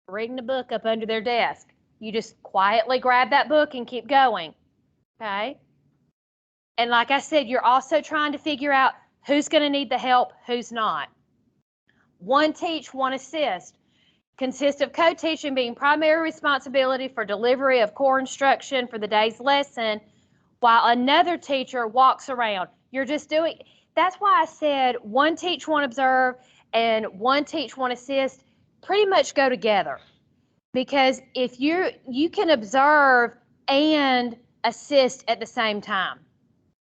reading a book up under their desk. You just quietly grab that book and keep going, okay? And like I said, you're also trying to figure out who's going to need the help, who's not. One teach, one assist consists of co-teaching being primary responsibility for delivery of core instruction for the day's lesson, while another teacher walks around. You're just doing, that's why I said one teach, one observe, and one teach, one assist pretty much go together. Because if you can observe and assist at the same time,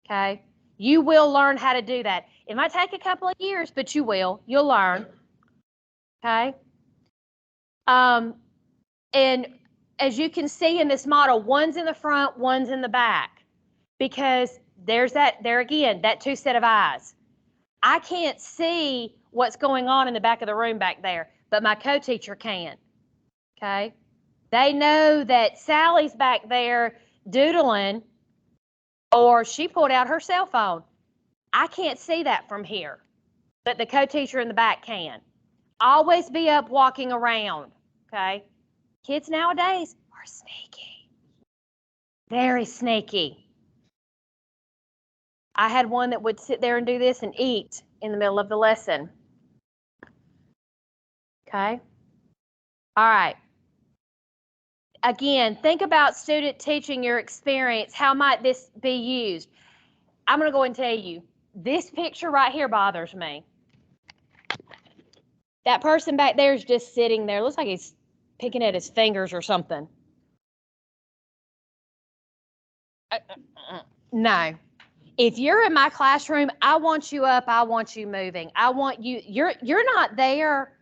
okay? You will learn how to do that. It might take a couple of years, but you'll learn, okay? And as you can see in this model, one's in the front, one's in the back. Because there again, that two set of eyes. I can't see what's going on in the back of the room back there, but my co-teacher can, okay? They know that Sally's back there doodling, or she pulled out her cell phone. I can't see that from here, but the co-teacher in the back can. Always be up walking around, okay? Kids nowadays are sneaky, very sneaky. I had one that would sit there and do this and eat in the middle of the lesson. Okay? All right. Again, think about student teaching your experience. How might this be used? I'm going to go and tell you, this picture right here bothers me. That person back there is just sitting there. Looks like he's picking at his fingers or something. No. If you're in my classroom, I want you up. I want you moving. I want you. You're not there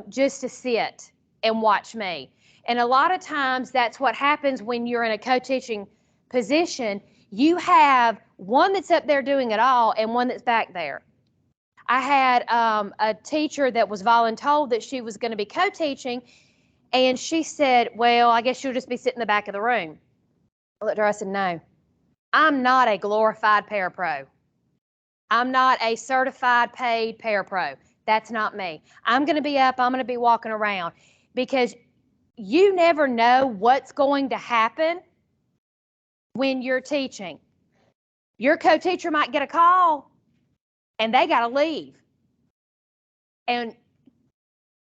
just to sit and watch me. And a lot of times that's what happens when you're in a co-teaching position. You have one that's up there doing it all and one that's back there. I had a teacher that was voluntold that she was going to be co-teaching, and she said, well, I guess she'll just be sitting in the back of the room. I looked at her, I said, no, I'm not a glorified parapro. I'm not a certified paid parapro. That's not me. I'm going to be up, I'm going to be walking around, because you never know what's going to happen when you're teaching. Your co-teacher might get a call and they got to leave. And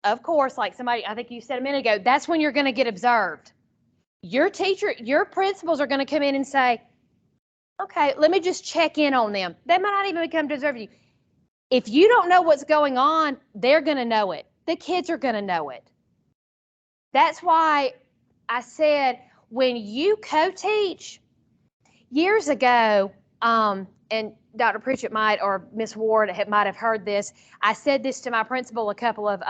of course, like somebody, I think you said a minute ago, that's when you're going to get observed. Your teacher, your principals are going to come in and say, okay, let me just check in on them. They might not even come to observe you. If you don't know what's going on, they're going to know it. The kids are going to know it. That's why I said when you co-teach, years ago, and Dr. Pritchett might, or Miss Ward might have heard this. I said this to my principal a couple of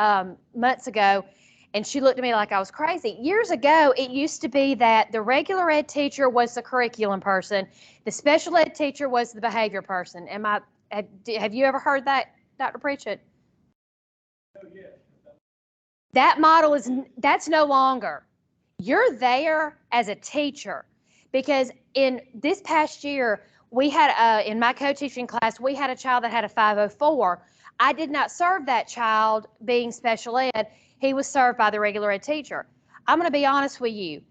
months ago, and she looked at me like I was crazy. Years ago, it used to be that the regular ed teacher was the curriculum person, the special ed teacher was the behavior person. Have you ever heard that, Dr. Pritchett? Oh, yeah. That model that's no longer. You're there as a teacher, because in this past year, we had, in my co-teaching class, we had a child that had a 504. I did not serve that child being special ed. He was served by the regular ed teacher. I'm going to be honest with you.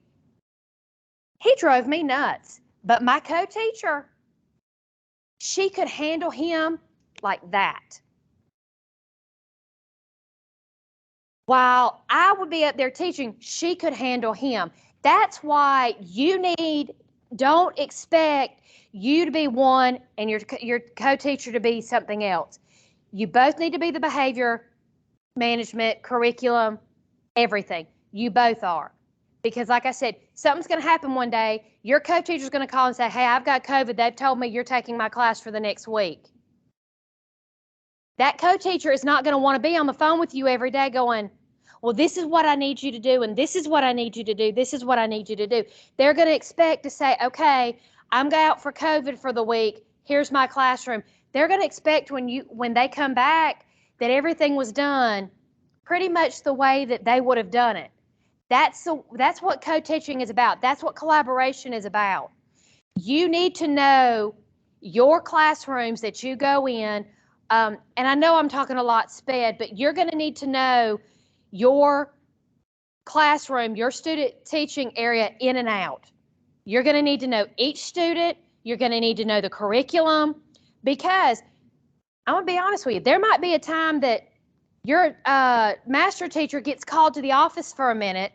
He drove me nuts, but my co-teacher, she could handle him like that. While I would be up there teaching, she could handle him. That's why don't expect you to be one and your co-teacher to be something else. You both need to be the behavior management, curriculum, everything. You both are. Because like I said, something's going to happen one day. Your co-teacher's going to call and say, hey, I've got COVID. They've told me you're taking my class for the next week. That co-teacher is not going to want to be on the phone with you every day going, well, this is what I need you to do, and this is what I need you to do, this is what I need you to do. They're going to expect to say, okay, I'm out for COVID for the week, here's my classroom. They're going to expect when they come back that everything was done pretty much the way that they would have done it. That's what co-teaching is about. That's what collaboration is about. You need to know your classrooms that you go in, and I know I'm talking a lot sped, but you're going to need to know your classroom, your student teaching area in and out. You're going to need to know each student. You're going to need to know the curriculum, because I'm going to be honest with you, there might be a time that your master teacher gets called to the office for a minute.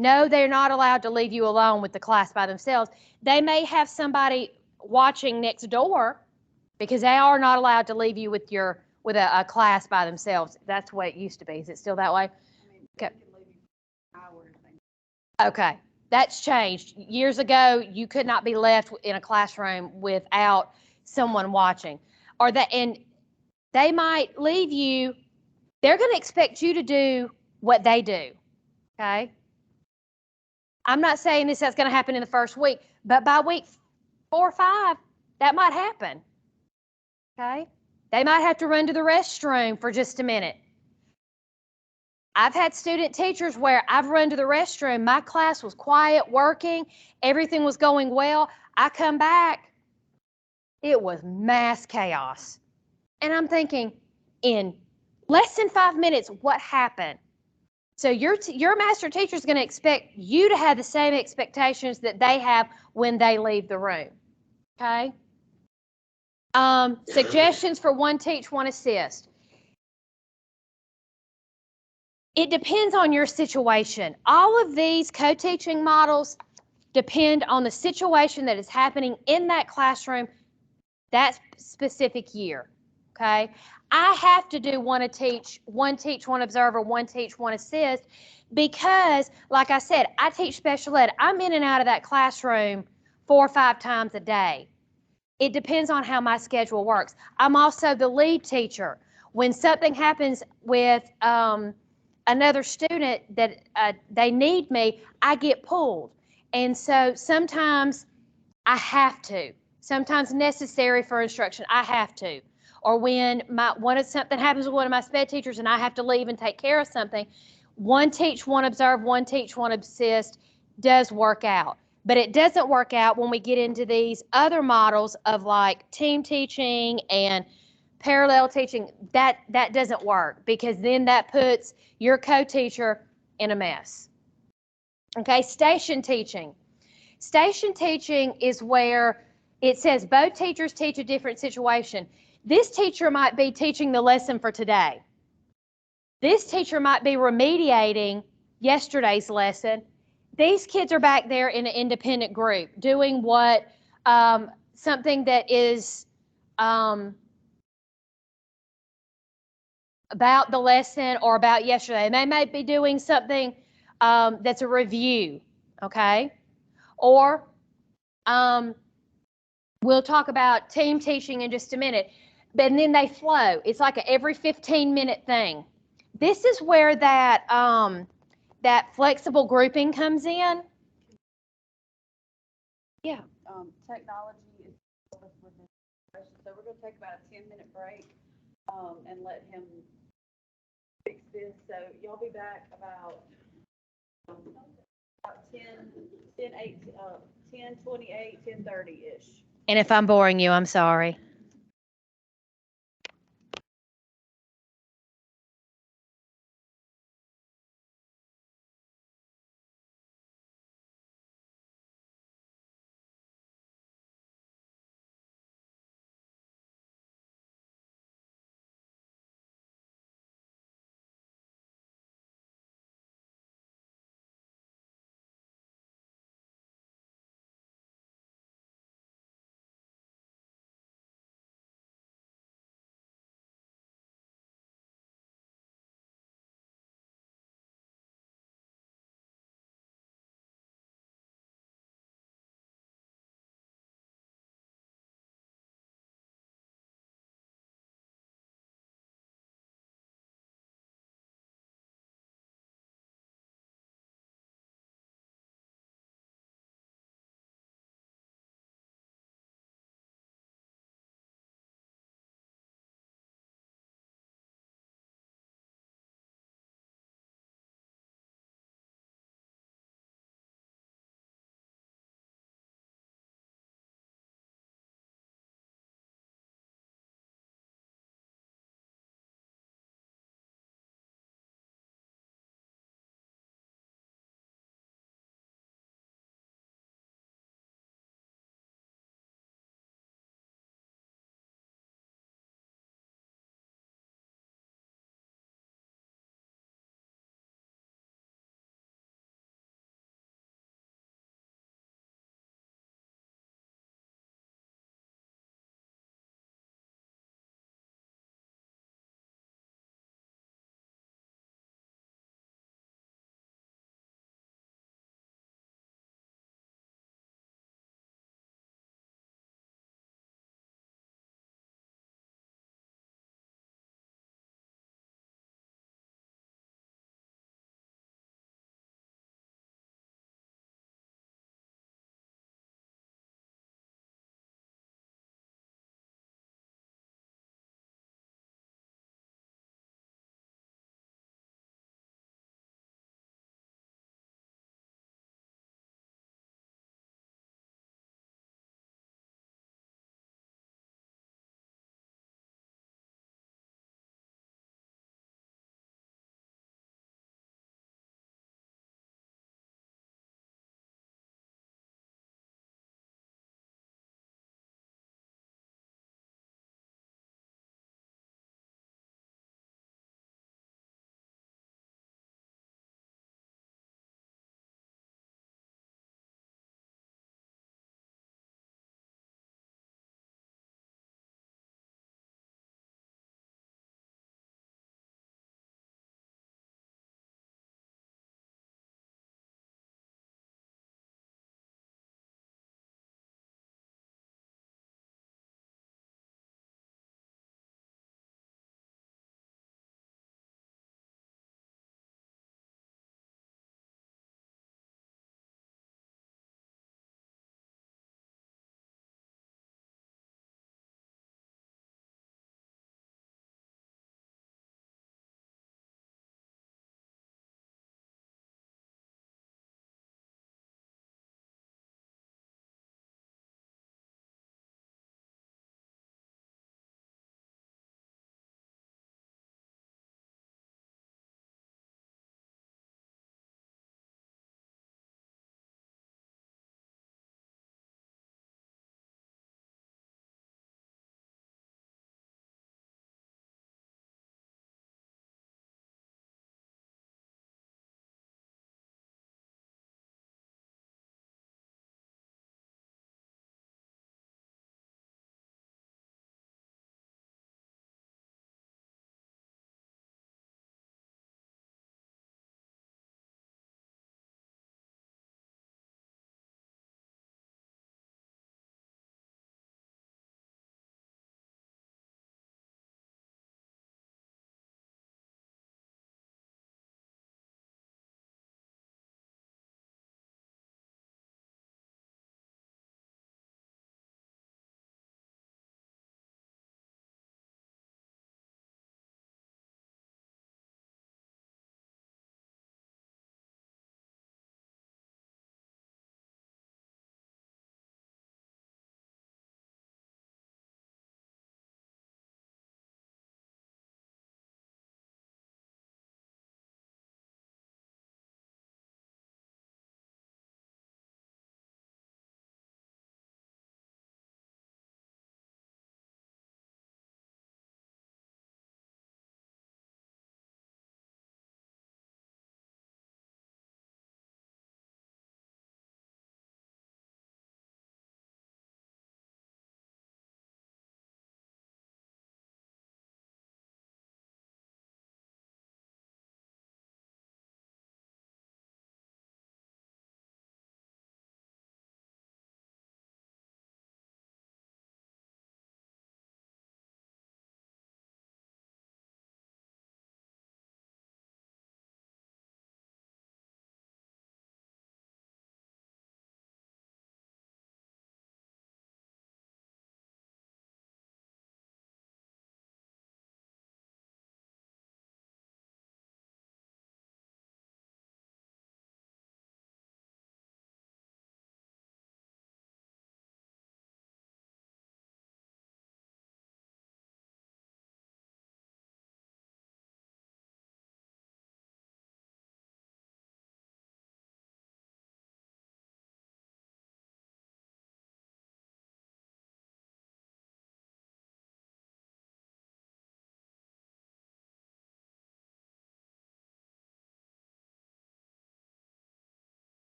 No, they're not allowed to leave you alone with the class by themselves. They may have somebody watching next door, because they are not allowed to leave you with a class by themselves. That's the way it used to be. Is it still that way? Okay. Okay, that's changed. Years ago, you could not be left in a classroom without someone watching. And they might leave you. They're going to expect you to do what they do. Okay. I'm not saying that's going to happen in the first week, but by week 4 or 5, that might happen. Okay. They might have to run to the restroom for just a minute. I've had student teachers where I've run to the restroom, my class was quiet, working, everything was going well. I come back, it was mass chaos. And I'm thinking, in less than 5 minutes, what happened? So your master teacher is going to expect you to have the same expectations that they have when they leave the room. Okay? Suggestions for one teach, one assist. It depends on your situation. All of these co-teaching models depend on the situation that is happening in that classroom that specific year, okay? I have to do one teach, one observe, or one teach, one assist because, like I said, I teach special ed. I'm in and out of that classroom 4 or 5 times a day. It depends on how my schedule works. I'm also the lead teacher. When something happens with another student that they need me, I get pulled. And so sometimes I have to. Sometimes necessary for instruction, I have to. Or when something happens with one of my sped teachers and I have to leave and take care of something, one teach, one observe, one teach, one assist does work out. But it doesn't work out when we get into these other models of like team teaching and parallel teaching. That doesn't work because then that puts your co-teacher in a mess. Okay, station teaching. Station teaching is where it says both teachers teach a different situation. This teacher might be teaching the lesson for today. This teacher might be remediating yesterday's lesson. These kids are back there in an independent group doing what something that is about the lesson or about yesterday. They may be doing something that's a review, okay? Or we'll talk about team teaching in just a minute, but then they flow. It's like a every 15-minute thing. This is where that that flexible grouping comes in. Yeah. Technology is with this question, so we're gonna take about a 10-minute break, and let him fix this. So y'all be back about 10:28, 10:30-ish. And if I'm boring you, I'm sorry.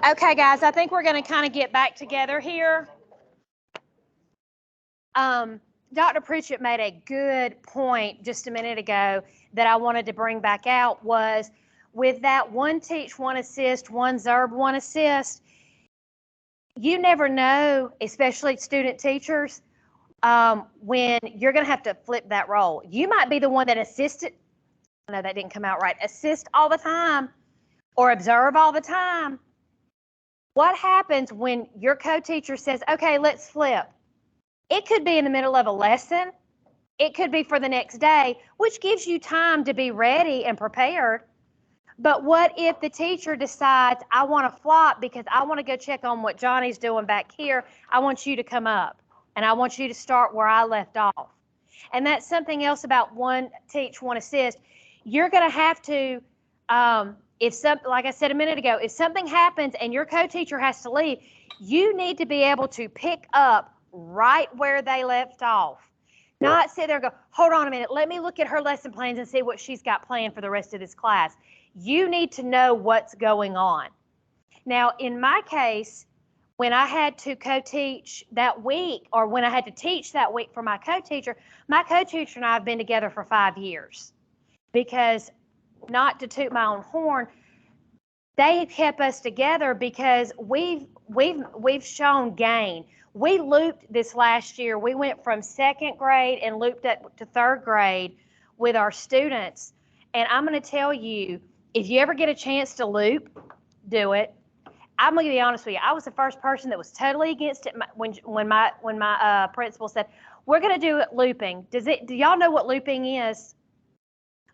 Okay, guys, I think we're going to kind of get back together here. Dr. Pritchett made a good point just a minute ago that I wanted to bring back out was with that one teach, one assist, one ZERB, one assist, you never know, especially student teachers, when you're going to have to flip that role. You might be the one that assisted. No, that didn't come out right. Assist all the time or observe all the time. What happens when your co-teacher says, okay, let's flip? It could be in the middle of a lesson. It could be for the next day, which gives you time to be ready and prepared. But what if the teacher decides, I want to flop because I want to go check on what Johnny's doing back here. I want you to come up and I want you to start where I left off. And that's something else about one teach, one assist. You're going to have to, like I said a minute ago, if something happens and your co-teacher has to leave, you need to be able to pick up right where they left off. Not sit there and go, hold on a minute, let me look at her lesson plans and see what she's got planned for the rest of this class. You need to know what's going on. Now, in my case, when I had to co-teach that week, or when I had to teach that week for my co-teacher and I have been together for 5 years. Because, not to toot my own horn, they kept us together because we've shown gain. We looped this last year. We went from 2nd grade and looped up to 3rd grade with our students. And I'm going to tell you, if you ever get a chance to loop, do it. I'm going to be honest with you. I was the first person that was totally against it when my principal said, we're going to do it looping. Do y'all know what looping is?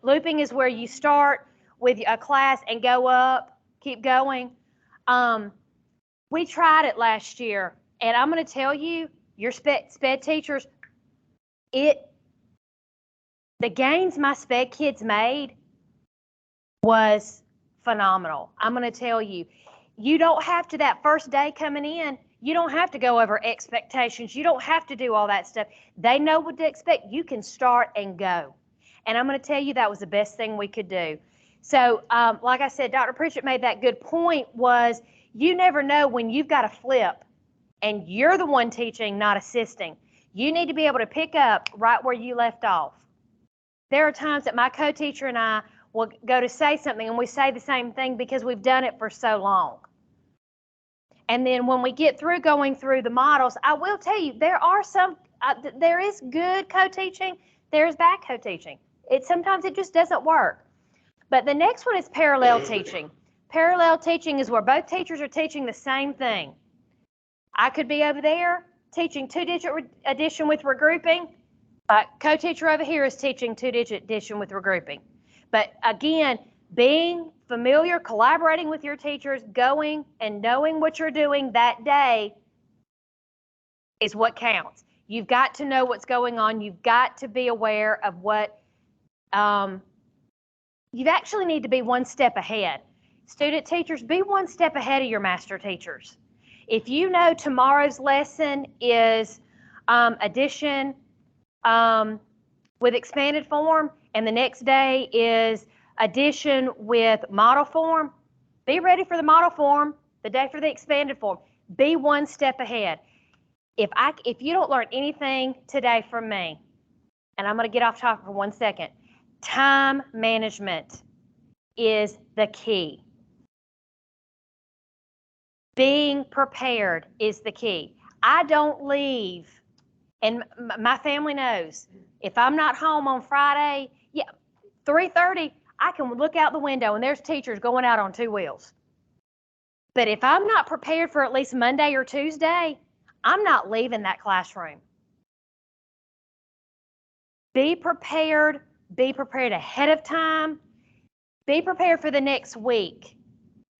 Looping is where you start with a class and go up, keep going. We tried it last year, and I'm going to tell you, your sped teachers, the gains my sped kids made was phenomenal. I'm going to tell you, you don't have to, that first day coming in, you don't have to go over expectations. You don't have to do all that stuff. They know what to expect. You can start and go. And I'm going to tell you that was the best thing we could do. So like I said, Dr. Pritchett made that good point was you never know when you've got to flip and you're the one teaching, not assisting. You need to be able to pick up right where you left off. There are times that my co-teacher and I will go to say something and we say the same thing because we've done it for so long. And then when we get through going through the models, I will tell you, there is good co-teaching, there's bad co-teaching. Sometimes it just doesn't work. But the next one is parallel teaching. Parallel teaching is where both teachers are teaching the same thing. I could be over there teaching 2-digit addition with regrouping. Co-teacher over here is teaching 2-digit addition with regrouping. But again, being familiar, collaborating with your teachers, going and knowing what you're doing that day is what counts. You've got to know what's going on. You've got to be aware of what you actually need to be one step ahead. Student teachers, be one step ahead of your master teachers. If you know tomorrow's lesson is addition with expanded form and the next day is addition with model form, be ready for the model form, the day for the expanded form. Be one step ahead. If you don't learn anything today from me, and I'm going to get off topic for 1 second, time management is the key. Being prepared is the key. I don't leave, and my family knows, if I'm not home on Friday, 3:30, I can look out the window and there's teachers going out on 2 wheels. But if I'm not prepared for at least Monday or Tuesday, I'm not leaving that classroom. Be prepared ahead of time. Be prepared for the next week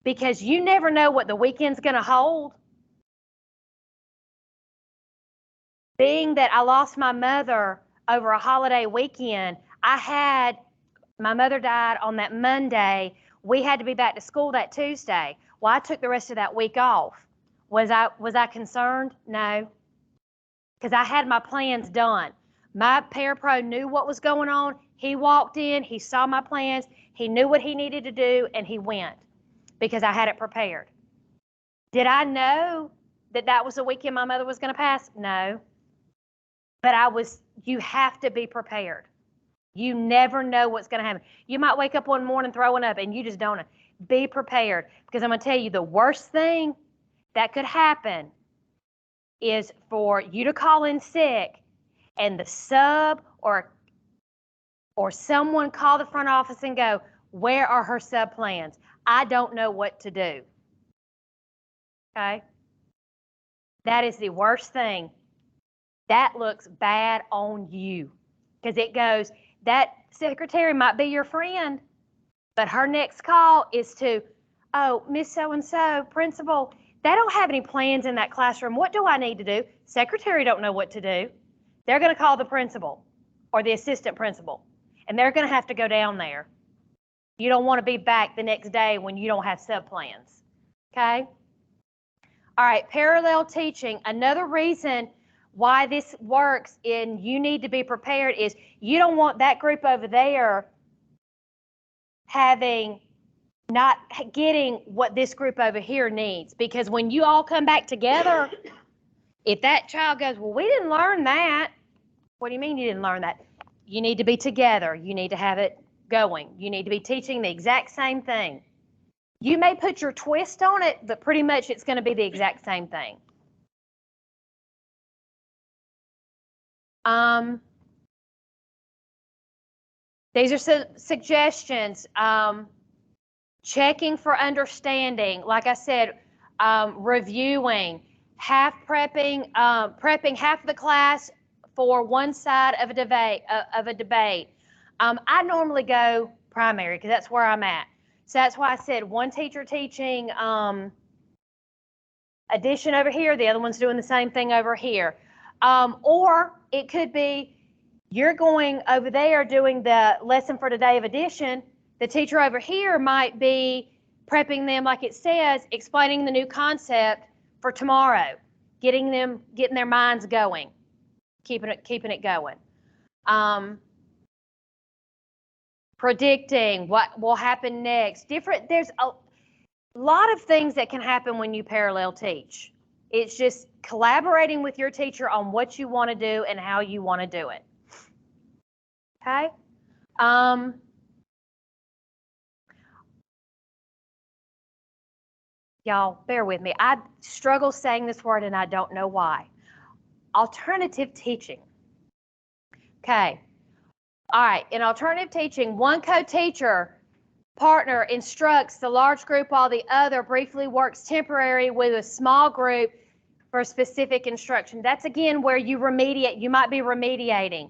because you never know what the weekend's going to hold. Being that I lost my mother over a holiday weekend, my mother died on that Monday. We had to be back to school that Tuesday. Well, I took the rest of that week off. Was I concerned? No, because I had my plans done. My parapro knew what was going on. He walked in, he saw my plans, He knew what he needed to do, and he went because I had it prepared. Did I know that that was the weekend my mother was going to pass? No. But you have to be prepared. You never know what's going to happen. You might wake up one morning throwing up and you just don't know. Be prepared, because I'm going to tell you the worst thing that could happen is for you to call in sick and the sub or someone call the front office and go, where are her sub plans? I don't know what to do. Okay? That is the worst thing. That looks bad on you, because it goes, that secretary might be your friend, but her next call is to, oh, Miss So-and-so, principal, they don't have any plans in that classroom. What do I need to do? Secretary don't know what to do. They're going to call the principal or the assistant principal, and they're going to have to go down there. You don't want to be back the next day when you don't have sub plans. Okay? All right, parallel teaching. Another reason why this works and you need to be prepared is you don't want that group over there not getting what this group over here needs. Because when you all come back together, if that child goes, well, we didn't learn that. What do you mean you didn't learn that? You need to be together. You need to have it going. You need to be teaching the exact same thing. You may put your twist on it, but pretty much it's going to be the exact same thing. These are some suggestions. Checking for understanding, like I said, reviewing, prepping half of the class for one side of a debate. I normally go primary because that's where I'm at. So that's why I said one teacher teaching addition over here, the other one's doing the same thing over here. Or it could be you're going over there doing the lesson for today of addition. The teacher over here might be prepping them, like it says, explaining the new concept for tomorrow, getting their minds going, keeping it going. Predicting what will happen next. There's a lot of things that can happen when you parallel teach. It's just collaborating with your teacher on what you want to do and how you want to do it. Okay? Y'all, bear with me. I struggle saying this word and I don't know why. Alternative teaching. Okay. All right. In alternative teaching, one co-teacher partner instructs the large group while the other briefly works temporary with a small group for specific instruction. That's again where you remediate. You might be remediating.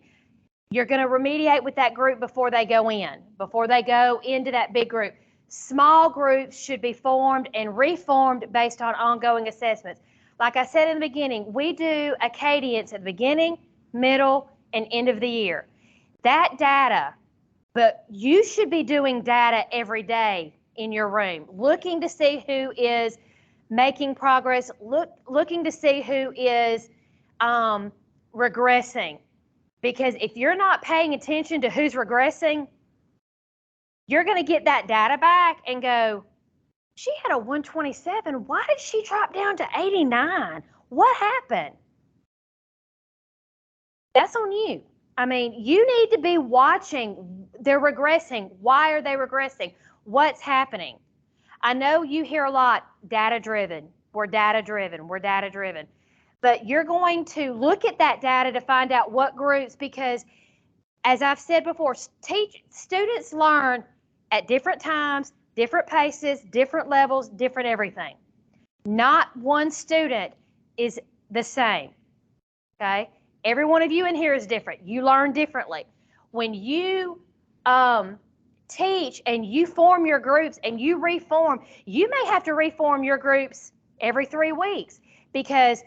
You're going to remediate with that group before they go into that big group. Small groups should be formed and reformed based on ongoing assessments. Like I said in the beginning, we do a cadence at the beginning, middle, and end of the year. That data, but you should be doing data every day in your room, looking to see who is making progress, looking to see who is regressing. Because if you're not paying attention to who's regressing, you're going to get that data back and go, she had a 127. Why did she drop down to 89? What happened? That's on you. I mean, you need to be watching. They're regressing. Why are they regressing? What's happening? I know you hear a lot, data-driven. We're data-driven. We're data-driven. But you're going to look at that data to find out what groups, because as I've said before, students learn at different times, different paces, different levels, different everything. Not one student is the same, okay? Every one of you in here is different. You learn differently. When you teach and you form your groups and you reform, you may have to reform your groups every 3 weeks because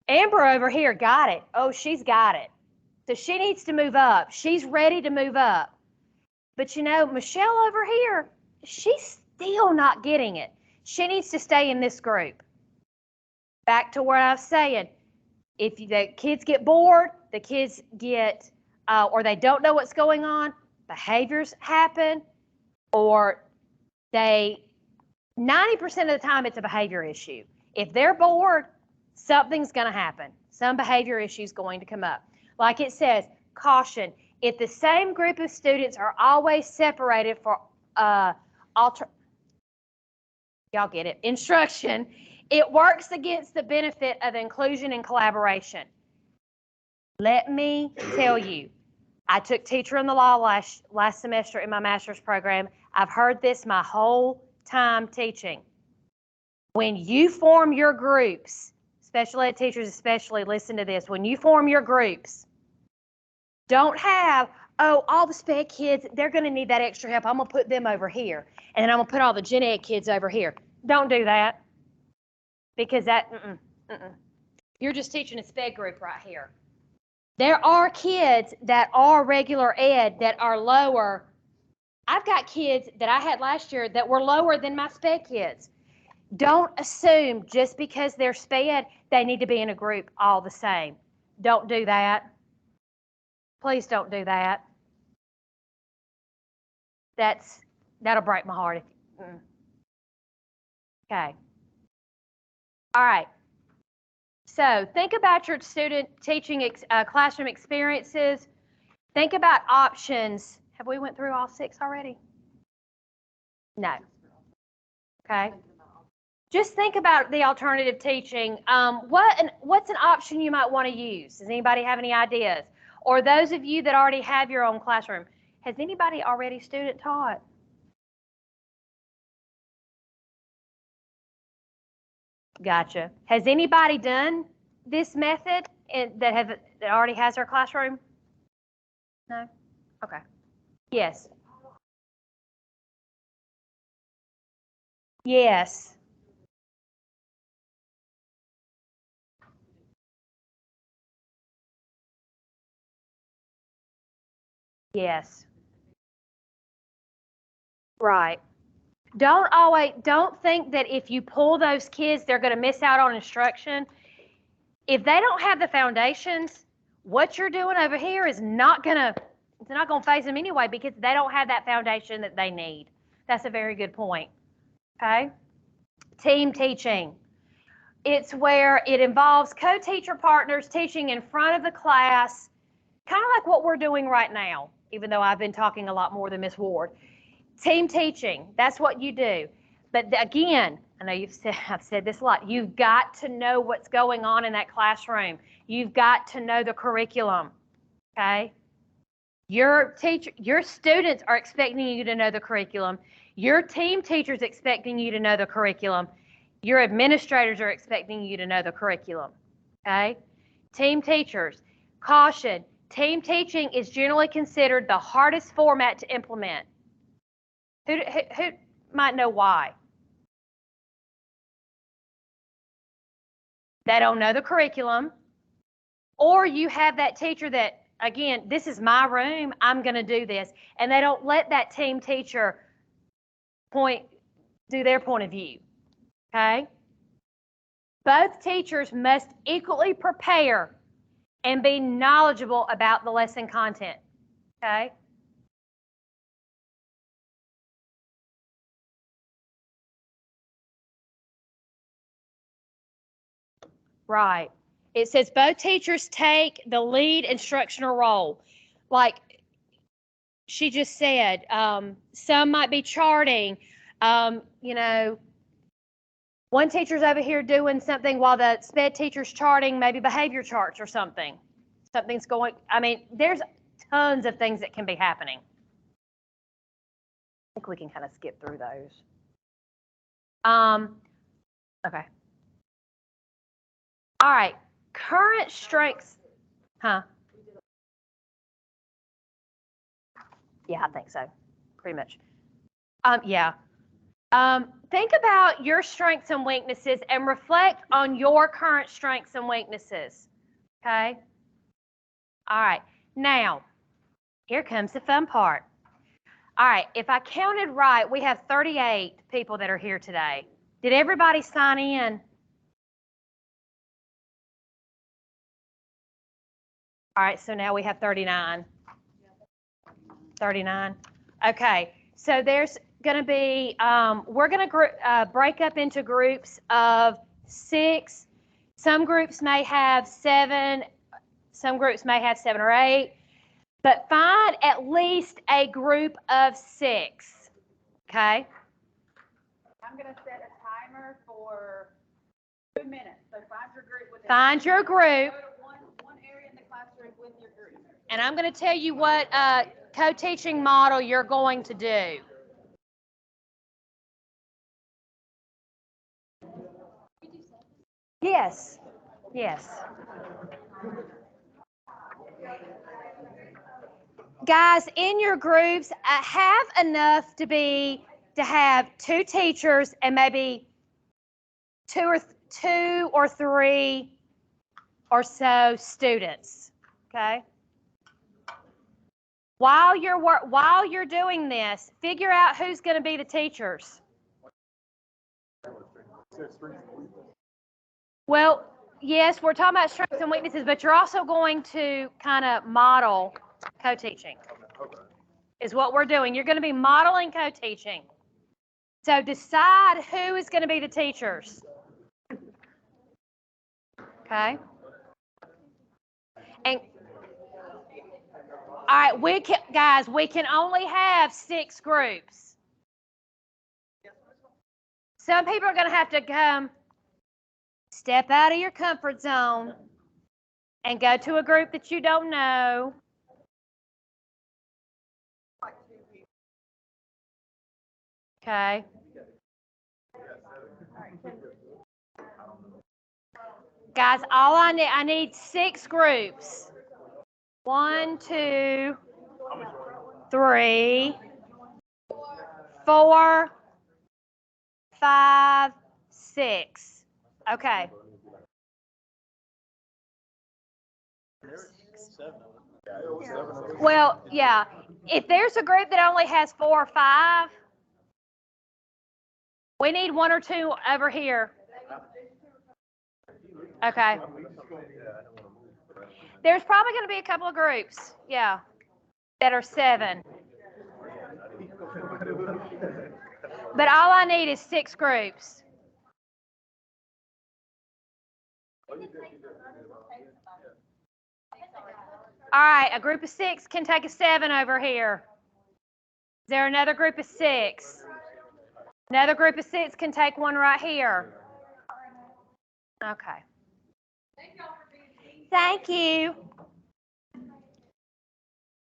Amber over here got it. Oh, she's got it. So she needs to move up. She's ready to move up. But you know, Michelle over here, she's still not getting it. She needs to stay in this group. Back to what I was saying. If the kids get bored, the kids get, or they don't know what's going on, behaviors happen, or 90% of the time it's a behavior issue. If they're bored, something's going to happen. Some behavior issue is going to come up. Like it says, caution, if the same group of students are always separated for y'all get it, instruction, it works against the benefit of inclusion and collaboration. Let me tell you, I took Teacher in the Law last semester in my master's program. I've heard this my whole time teaching. When you form your groups, special ed teachers especially, listen to this. When you form your groups, don't have, oh, all the sped kids, they're going to need that extra help. I'm going to put them over here. And then I'm going to put all the gen ed kids over here. Don't do that. Because that, you're just teaching a sped group right here. There are kids that are regular ed that are lower. I've got kids that I had last year that were lower than my sped kids. Don't assume just because they're sped, they need to be in a group all the same. Don't do that. Please don't do that. That'll break my heart. Okay. All right. So think about your student teaching classroom experiences. Think about options. Have we went through all 6 already? No. Okay. Just think about the alternative teaching. What's an option you might want to use? Does anybody have any ideas? Or those of you that already have your own classroom, has anybody already student taught? Gotcha. Has anybody done this method that already has their classroom? No? Okay. Yes. Yes. Yes. Right. Don't think that if you pull those kids, they're going to miss out on instruction. If they don't have the foundations, what you're doing over here is not going to phase them anyway because they don't have that foundation that they need. That's a very good point. Okay. Team teaching. It's where it involves co-teacher partners teaching in front of the class, kind of like what we're doing right now, even though I've been talking a lot more than Ms. Ward. Team teaching, that's what you do. But again, I know I've said this a lot, you've got to know what's going on in that classroom. You've got to know the curriculum, okay? Your students are expecting you to know the curriculum. Your team teacher's expecting you to know the curriculum. Your administrators are expecting you to know the curriculum, okay? Team teachers, caution, team teaching is generally considered the hardest format to implement. Who might know why? They don't know the curriculum, or you have that teacher that, again, this is my room, I'm going to do this, and they don't let that team teacher do their point of view, okay? Both teachers must equally prepare and be knowledgeable about the lesson content, okay? Right. It says both teachers take the lead instructional role. Like she just said, some might be charting, one teacher's over here doing something while the SPED teacher's charting, maybe behavior charts or something. Something's going, there's tons of things that can be happening. I think we can kind of skip through those. Okay. All right, current strengths, Yeah, I think so, pretty much. Think about your strengths and weaknesses and reflect on your current strengths and weaknesses, okay? All right, now, here comes the fun part. All right, if I counted right, we have 38 people that are here today. Did everybody sign in? All right, so now we have 39. 39. Okay, So there's going to be, we're going to break up into groups of 6. Some groups may have 7. Some groups may have 7 or 8. But find at least a group of 6. Okay? I'm gonna set a timer for 2 minutes, so find your group with. Find your group. Go to one area in the classroom with your group. And I'm going to tell you what co-teaching model you're going to do. Yes. Yes. Guys, in your groups, have enough to have 2 teachers and maybe 2 or 3 or so students. Okay? While you're doing this, figure out who's going to be the teachers. Well, yes, we're talking about strengths and weaknesses, but you're also going to kind of model co-teaching. Is what we're doing. You're going to be modeling co-teaching. So decide who is going to be the teachers. Okay? And all right, we can only have 6 groups. Some people are going to have to come step out of your comfort zone and go to a group that you don't know. Okay. Guys, I need 6 groups. 1, 2, 3, 4, 5, 6. Okay. Well, yeah. If there's a group that only has 4 or 5, we need 1 or 2 over here. Okay. There's probably going to be a couple of groups, yeah, that are 7. But all I need is 6 groups. All right, a group of 6 can take a 7 over here. Is there another group of 6? Another group of 6 can take 1 right here. Okay. Thank you.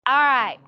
All right.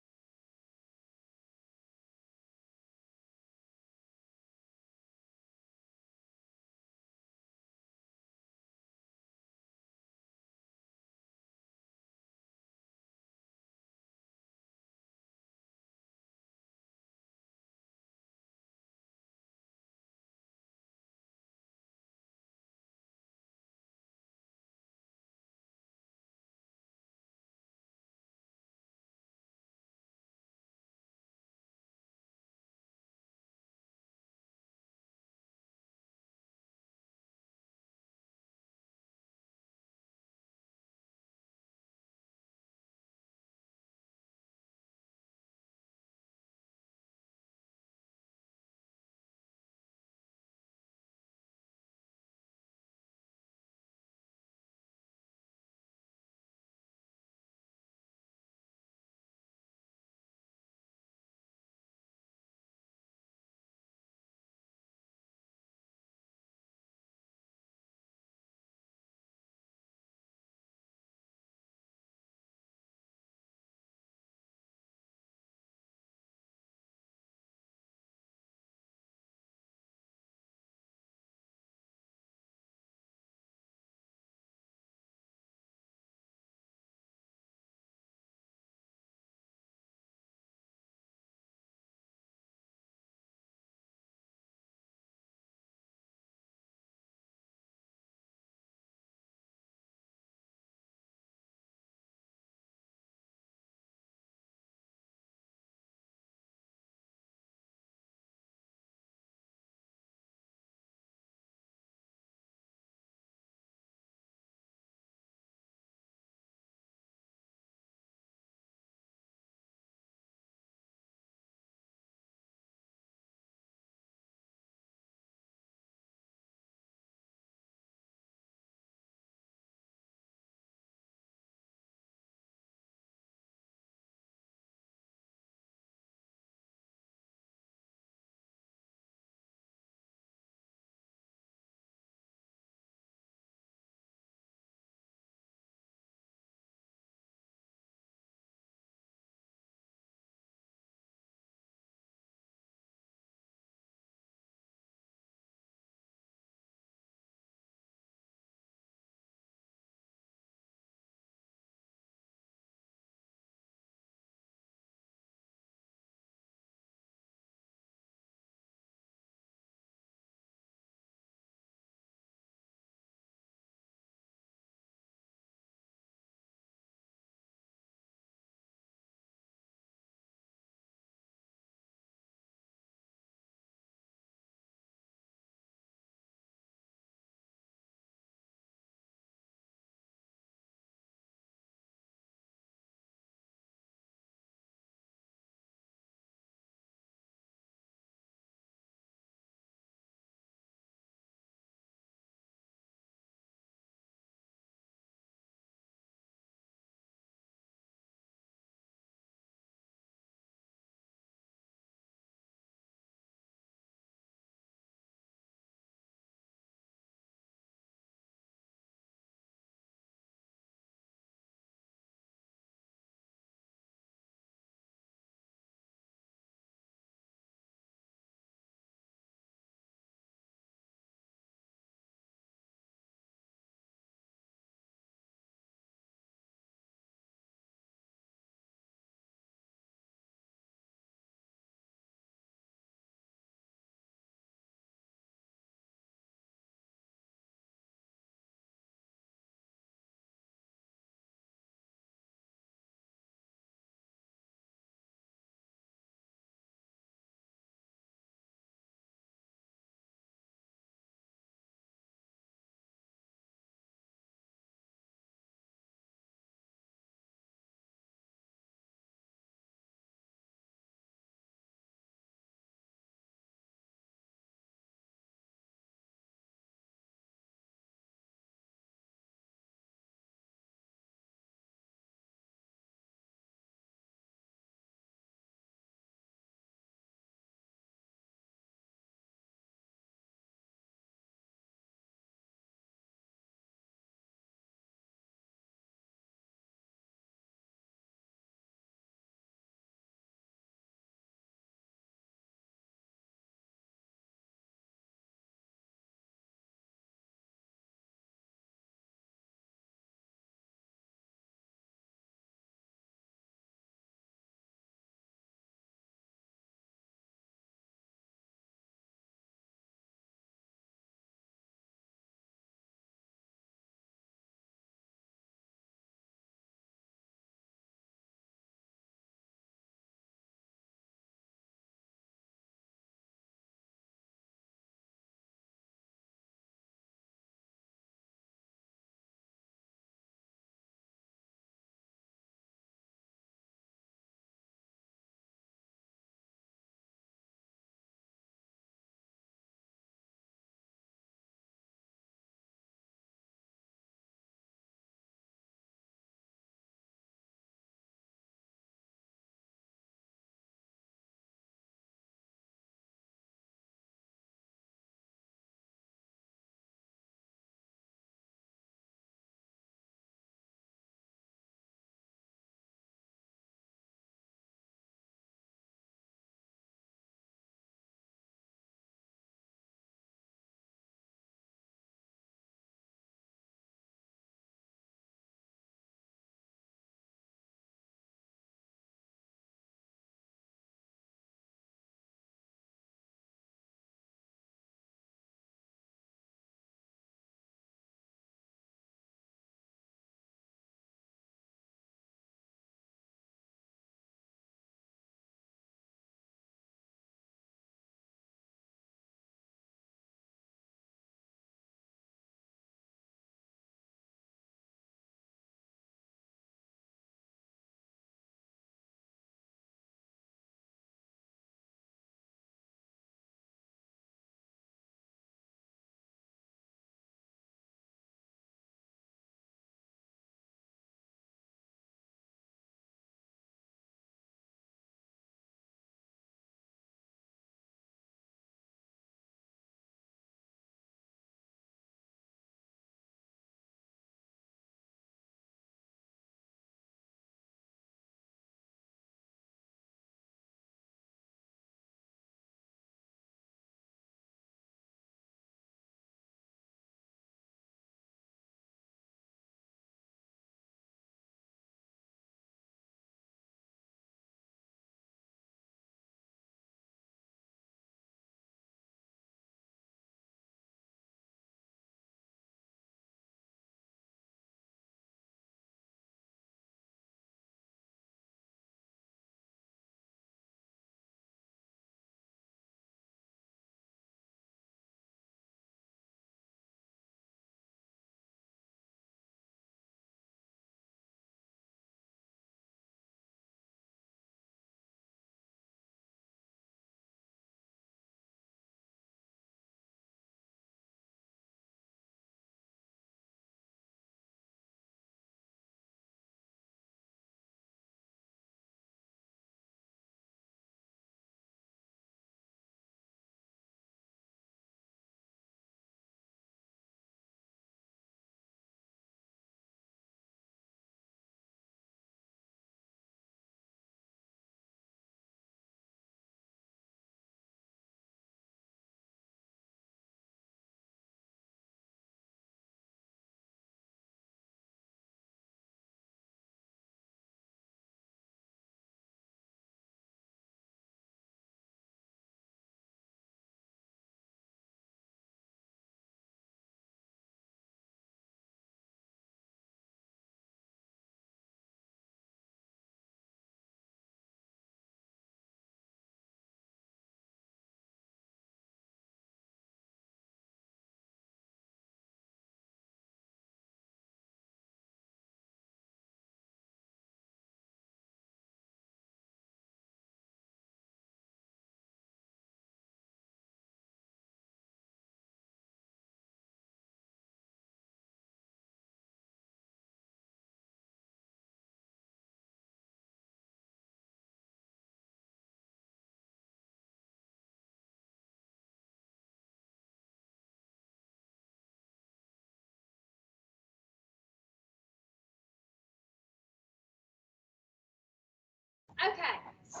Okay, so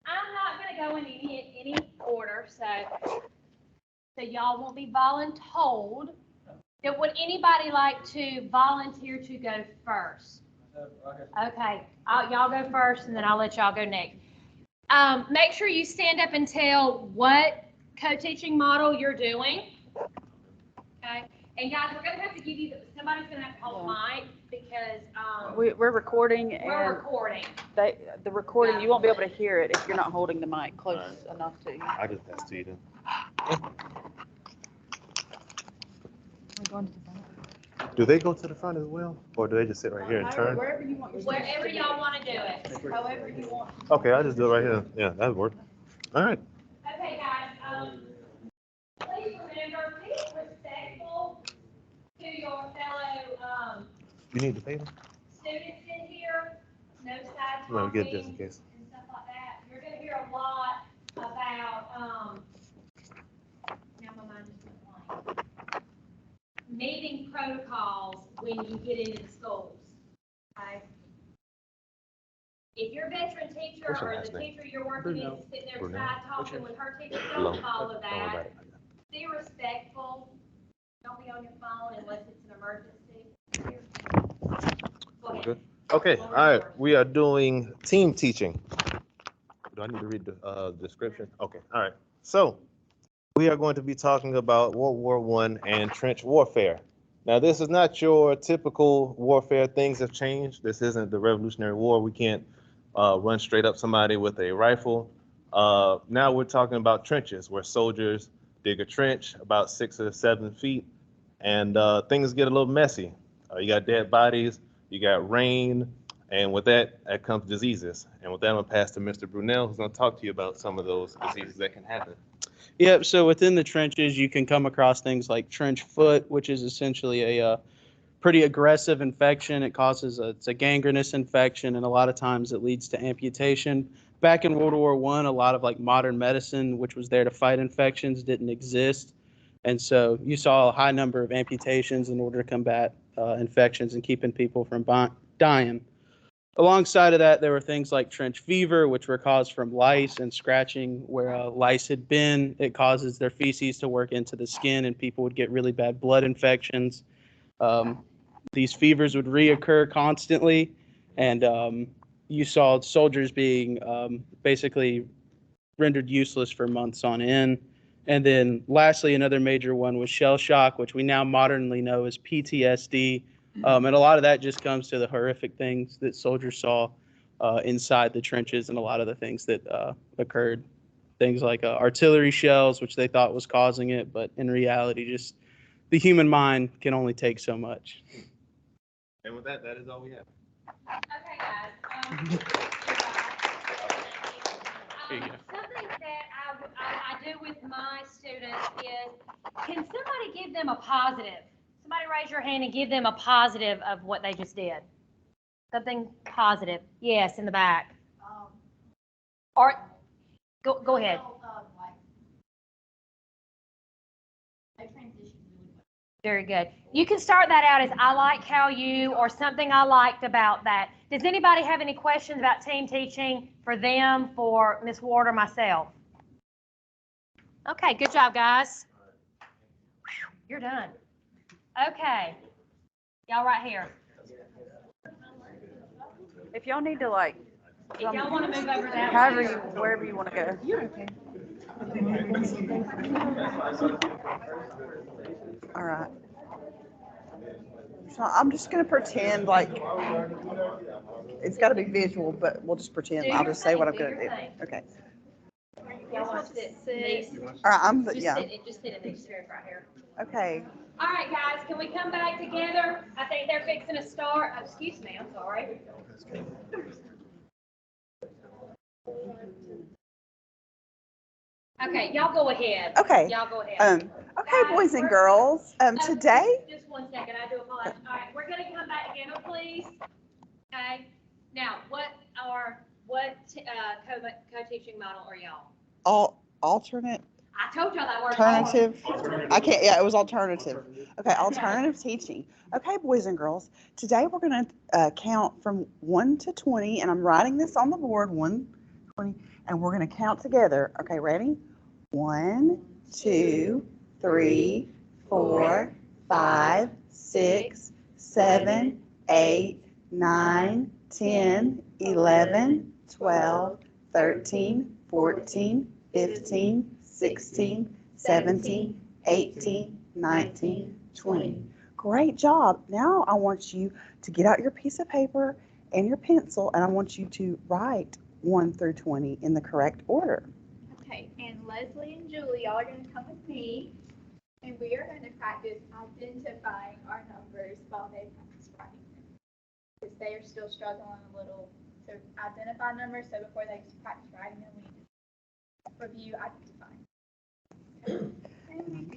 I'm not gonna go in any order, so y'all won't be voluntold. That would anybody like to volunteer to go first? Okay, y'all go first and then I'll let y'all go next. Make sure you stand up and tell what co-teaching model you're doing. Okay, and guys, we're gonna have to give you, somebody's gonna have to hold the mic because, We're recording we're and recording. the recording, you won't be able to hear it if you're not holding the mic close enough to you. I just passed to you then. Do they go to the front as well, or do they just sit right here and turn? Wherever you want your. Wherever y'all wanna do it. However you want. Okay, I'll just do it right here. Yeah, that'd work. All right. Okay, guys, please remember, be respectful to your fellow, You need the paper? students in here, no side No, talking get just in case. and stuff like that. You're gonna hear a lot about, now my mind just went blank. Meeting protocols when you get into the schools, okay? If your veteran teacher What's your or last the name? teacher you're working with is sitting there Brunel. side What's talking yours? with her teacher, Hello. don't follow Don't worry about that. it. Be respectful. Don't be on your phone unless it's an emergency. Go ahead. Good. Okay, all right. We are doing team teaching. Do I need to read the description? Okay, all right. So we are going to be talking about World War I and trench warfare. Now, this is not your typical warfare. Things have changed. This isn't the Revolutionary War. We can't run straight up somebody with a rifle. Now we're talking about trenches where soldiers dig a trench about 6 or 7 feet, and things get a little messy. You got dead bodies, you got rain, and with that comes diseases. And with that, I'm gonna pass to Mr. Brunel, who's gonna talk to you about some of those diseases that can happen. Yep. So within the trenches, you can come across things like trench foot, which is essentially a pretty aggressive infection. It's a gangrenous infection, and a lot of times it leads to amputation. Back in World War I, a lot of like modern medicine, which was there to fight infections, didn't exist. And so you saw a high number of amputations in order to combat infections and keeping people from dying. Alongside of that, there were things like trench fever, which were caused from lice and scratching where lice had been. It causes their feces to work into the skin, and people would get really bad blood infections. These fevers would reoccur constantly, and you saw soldiers being basically rendered useless for months on end. And then lastly, another major one was shell shock, which we now modernly know as PTSD. And a lot of that just comes to the horrific things that soldiers saw inside the trenches and a lot of the things that occurred. Things like artillery shells, which they thought was causing it, but in reality, just the human mind can only take so much. And with that is all we have. Okay, guys. Here you go. Something that I do with my students is, can somebody give them a positive? Somebody raise your hand and give them a positive of what they just did. Something positive. Yes, in the back. Or, go ahead. Very good. You can start that out as I like how you, or something I liked about that. Does anybody have any questions about team teaching for them, for Ms. Ward or myself? Okay, good job, guys. You're done. Okay. Y'all right here. If y'all need to like, If y'all want to move over that however way. you, wherever you want to go. You're okay. All right. So I'm just gonna pretend like it's gotta be visual, but we'll just pretend. Do I'll your just say what I'm thing, do gonna your do. thing. Okay. Y'all want to sit? All right, Just sit in these chairs right here. Okay. All right, guys, can we come back together? I think they're fixing to start. Oh, excuse me, I'm sorry. Okay, y'all go ahead. Okay. Y'all go ahead. Okay, boys and girls, today, Just 1 second, I do apologize. All right, we're gonna come back together, please. Okay, now, what co-teaching model are y'all? alternate, I told y'all that word. Alternative, I can't, yeah, it was alternative. Okay, alternative teaching. Okay, boys and girls, today we're gonna count from 1 to 20, and I'm writing this on the board, 1, 20, and we're gonna count together. Okay, ready? 1, 2, 3, 4, 5, 6, 7, 8, 9, 10, 11, 12, 13, 14, 15, 16, 17, 18, 19, 20. Great job. Now I want you to get out your piece of paper and your pencil, and I want you to write 1 through 20 in the correct order. Okay, and Leslie and Julie, y'all are gonna come with me, and we are gonna practice identifying our numbers while they practice writing them. Because they are still struggling a little to identify numbers, so before they practice writing them, we need to review identifying.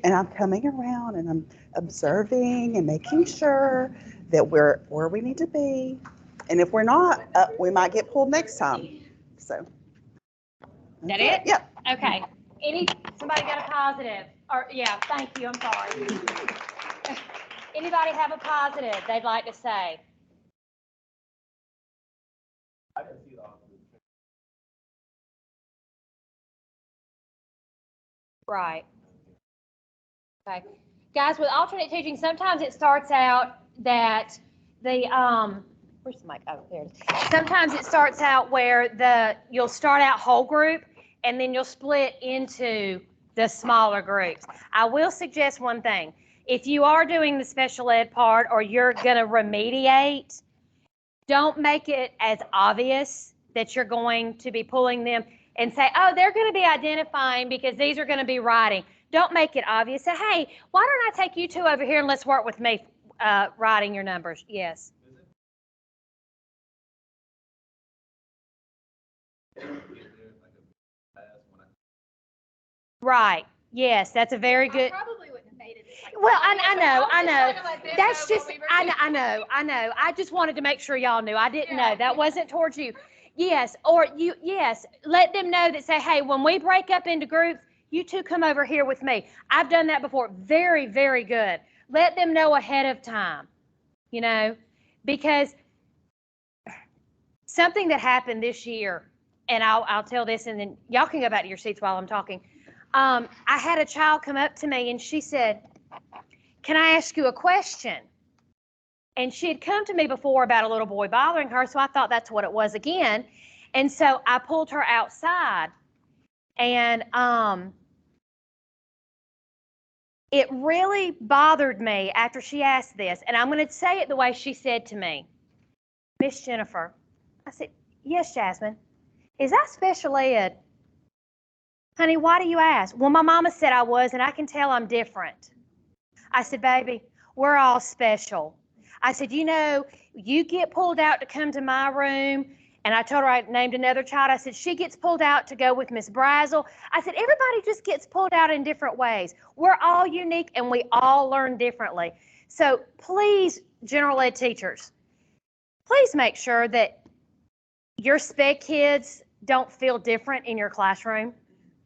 And I'm coming around and I'm observing and making sure that we're where we need to be. And if we're not, we might get pulled next time. So. That it? Yep. Okay. Somebody got a positive? Or, yeah, thank you, I'm sorry. Anybody have a positive they'd like to say? I didn't see all of it. Right. Okay. Guys, with alternate teaching, sometimes it starts out that where's the mic? Oh, there it is. Sometimes it starts out where you'll start out whole group and then you'll split into the smaller groups. I will suggest one thing. If you are doing the special ed part or you're going to remediate, don't make it as obvious that you're going to be pulling them and say, oh, they're going to be identifying because these are going to be writing. Don't make it obvious. Say, hey, why don't I take you two over here and let's work with me writing your numbers? Yes. Right. Yes, that's a very good. I probably wouldn't have made it. Well, I know. That's just, I know. I just wanted to make sure y'all knew. I didn't know. That wasn't towards you. Yes, yes, let them know that say, hey, when we break up into groups, you two come over here with me. I've done that before. Very, very good. Let them know ahead of time, because something that happened this year, and I'll tell this and then y'all can go back to your seats while I'm talking. I had a child come up to me and she said, can I ask you a question? And she had come to me before about a little boy bothering her, so I thought that's what it was again. And so I pulled her outside, and it really bothered me after she asked this. And I'm going to say it the way she said to me, Miss Jennifer. I said, yes, Jasmine. Is that special ed? Honey, why do you ask? Well, my mama said I was, and I can tell I'm different. I said, baby, we're all special. I said, you get pulled out to come to my room. And I told her I named another child. I said, she gets pulled out to go with Miss Brazel. I said, everybody just gets pulled out in different ways. We're all unique and we all learn differently. So please, general ed teachers, please make sure that your sped kids don't feel different in your classroom.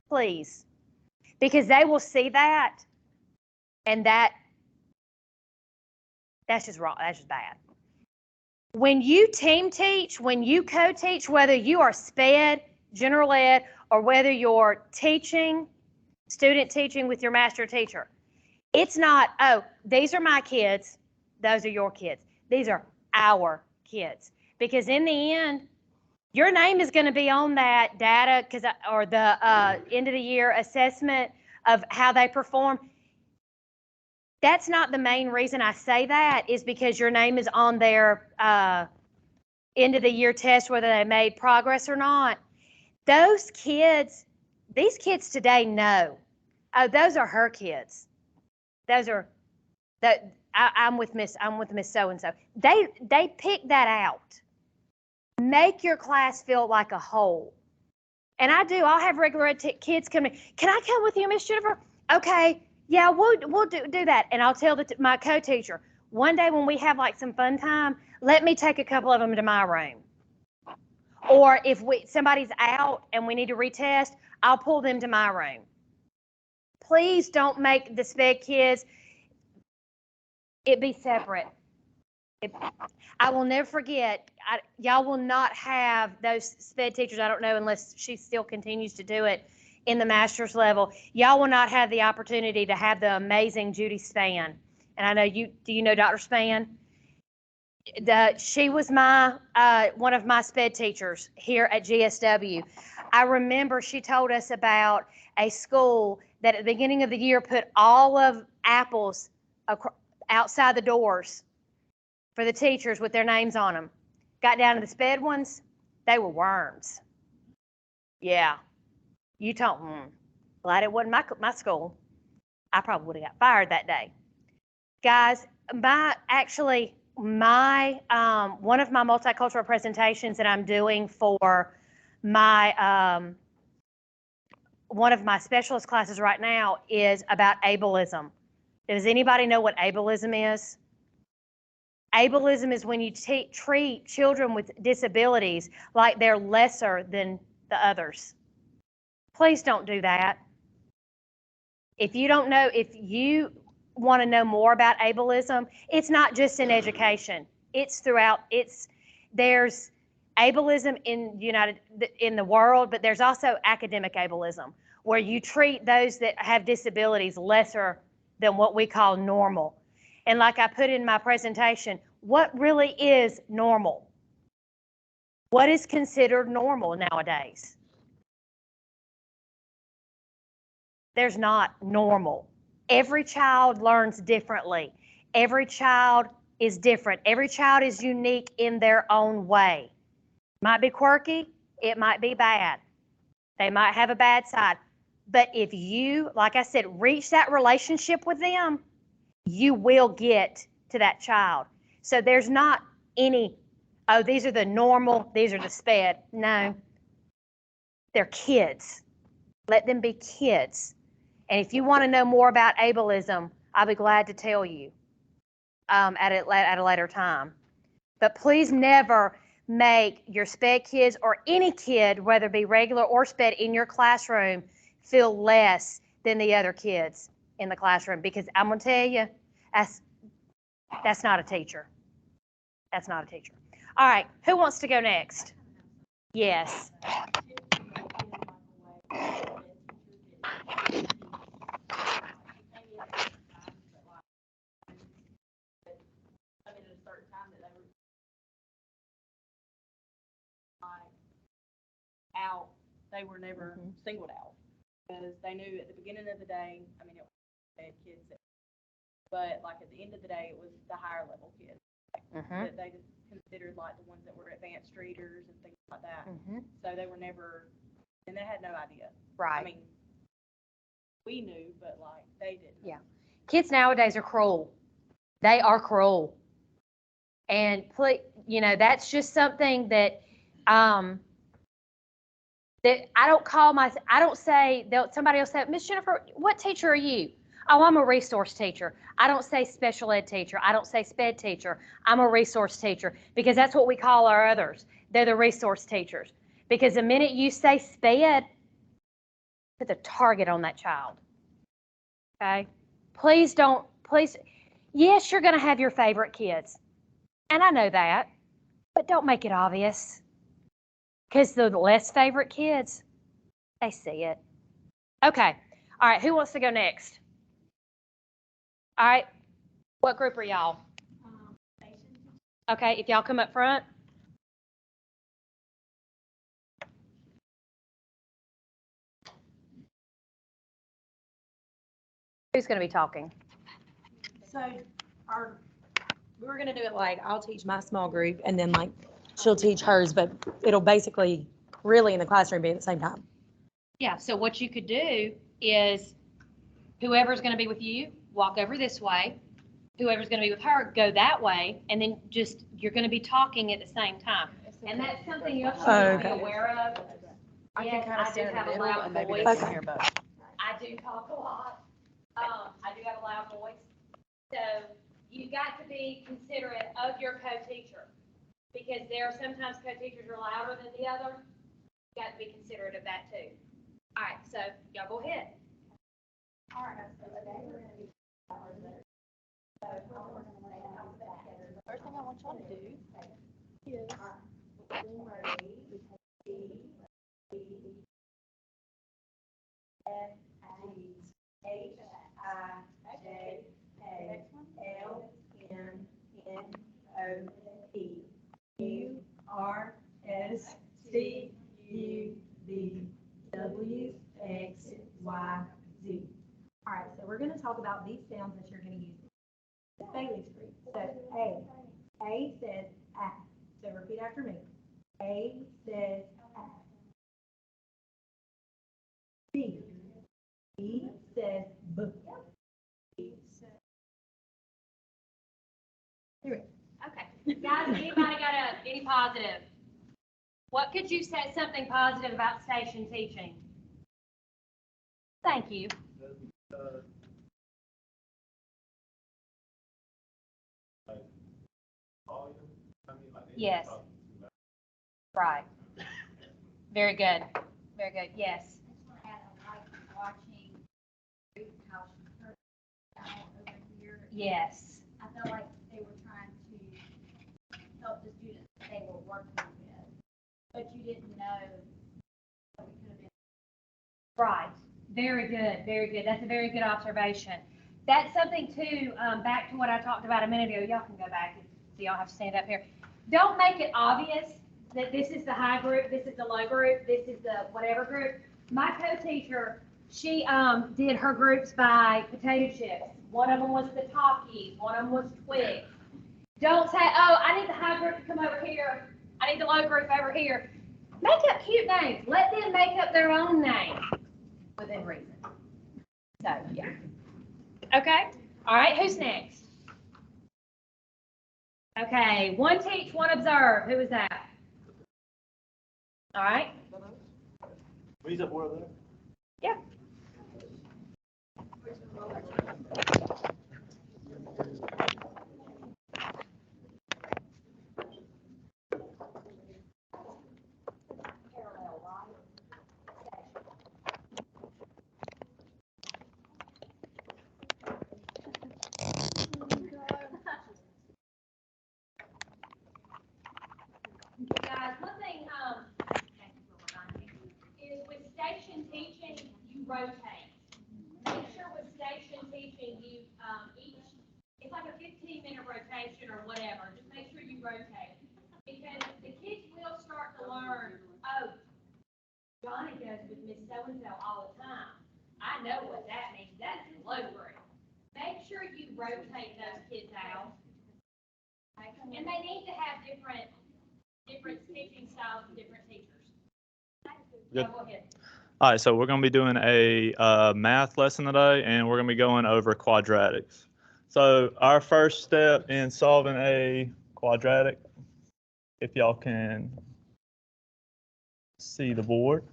Please. Because they will see that, and that's just wrong. That's just bad. When you team teach, when you co-teach, whether you are SPED, general ed, or whether you're teaching, student teaching with your master teacher, it's not, oh, these are my kids, those are your kids. These are our kids. Because in the end, your name is going to be on that data or the end of the year assessment of how they perform. That's not the main reason I say that, is because your name is on their end of the year test, whether they made progress or not. Those kids, these kids today know, oh, those are her kids. I'm with Miss so-and-so. They pick that out. Make your class feel like a whole. And I'll have regular ed kids come in. Can I come with you, Miss Jennifer? Okay. Yeah, we'll do that. And I'll tell my co-teacher, one day when we have like some fun time, let me take a couple of them to my room. Or if somebody's out and we need to retest, I'll pull them to my room. please don't make the SPED kids, it be separate. I will never forget, y'all will not have those SPED teachers, I don't know unless she still continues to do it in the master's level. Y'all will not have the opportunity to have the amazing Judy Spann. And I know do you know Dr. Spann? She was one of my SPED teachers here at GSW. I remember she told us about a school that at the beginning of the year put all of apples outside the doors for the teachers with their names on them. Got down to the SPED ones, they were worms. Yeah. You told glad it wasn't my school. I probably would have got fired that day. Guys, one of my multicultural presentations that I'm doing for my one of my specialist classes right now is about ableism. Does anybody know what ableism is? Ableism is when you treat children with disabilities like they're lesser than the others. Please don't do that. If you want to know more about ableism, it's not just in education. It's throughout. There's ableism in the world, but there's also academic ableism, where you treat those that have disabilities lesser than what we call normal. And like I put in my presentation, what really is normal? What is considered normal nowadays? There's not normal. Every child learns differently. Every child is different. Every child is unique in their own way. Might be quirky, it might be bad. They might have a bad side. But if you, like I said, reach that relationship with them, you will get to that child. So there's not any, oh, these are the normal, these are the SPED. No, they're kids. Let them be kids. And if you want to know more about ableism, I'll be glad to tell you at a later time. But please never make your SPED kids or any kid, whether it be regular or SPED, in your classroom feel less than the other kids in the classroom. Because I'm going to tell you, that's not a teacher. That's not a teacher. All right, who wants to go next? Yes. Out, they were never singled out because they knew at the beginning of the day, I mean, it was kids, but like at the end of the day, it was the higher level kids that they just considered like the ones that were advanced readers and things like that. So they were never, and they had no idea. Right. I mean, we knew, but like they didn't. Yeah. Kids nowadays are cruel. They are cruel. And that's just something that that I don't say, somebody will say, Miss Jennifer, what teacher are you? Oh, I'm a resource teacher. I don't say special ed teacher. I don't say SPED teacher. I'm a resource teacher because that's what we call our others. They're the resource teachers. Because the minute you say SPED, put the target on that child. Okay? Please, yes, you're going to have your favorite kids. And I know that, but don't make it obvious. Because the less favorite kids, they see it. Okay. All right. Who wants to go next? All right. What group are y'all? Okay. If y'all come up front. Who's going to be talking? So we were gonna do it like, I'll teach my small group and then like she'll teach hers, but it'll basically really in the classroom be at the same time. Yeah, so what you could do is whoever's going to be with you, walk over this way. Whoever's going to be with her, go that way. And then you're going to be talking at the same time. And that's something you have to be aware of. I Yes, can kind of I do stand in have the a middle loud and maybe voice. they can hear both. I do talk a lot. I do have a loud voice. So you got to be considerate of your co-teacher because there are sometimes co-teachers are louder than the other. You got to be considerate of that too. All right, so y'all go ahead. All try to do is URSTUVWXYZ. All right, so we're going to talk about these sounds that you're going to use. Bailey's group. So A says ah. So repeat after me. A says ah. B says B. Okay. Guys, anybody got any positive? What could you say something positive about station teaching? Thank you. Yes. Right. Very good. Very good. Yes. Watching how she heard out over here. Yes. I felt like they were trying to help the students that they were working with, but you didn't know what it could have been. Right. Very good. Very good. That's a very good observation. That's something too, back to what I talked about a minute ago. Y'all can go back so y'all have to stand up here. Don't make it obvious that this is the high group, this is the low group, this is the whatever group. My co-teacher, she did her groups by potato chips. One of them was the Takis, one of them was Twix. Don't say, oh, I need the high group to come over here. I need the low group over here. Make up cute names. Let them make up their own names within reason. So, yeah. Okay. All right. Who's next? Okay. One teach, one observe. Who is that? All right. Raise up word there. Yeah. Guys, one thing is with station teaching, you rotate. Make sure with station teaching, you it's like a 15-minute rotation or whatever. Just make sure you rotate. Because the kids will start to learn, oh, Johnny goes with Miss So-and-so all the time. I know what that means. That's low grade. Make sure you rotate those kids out. And they need to have different teaching styles and different teachers. Good. Go ahead. All right, so we're going to be doing a math lesson today, and we're going to be going over quadratics. So our first step in solving a quadratic, if y'all can see the board,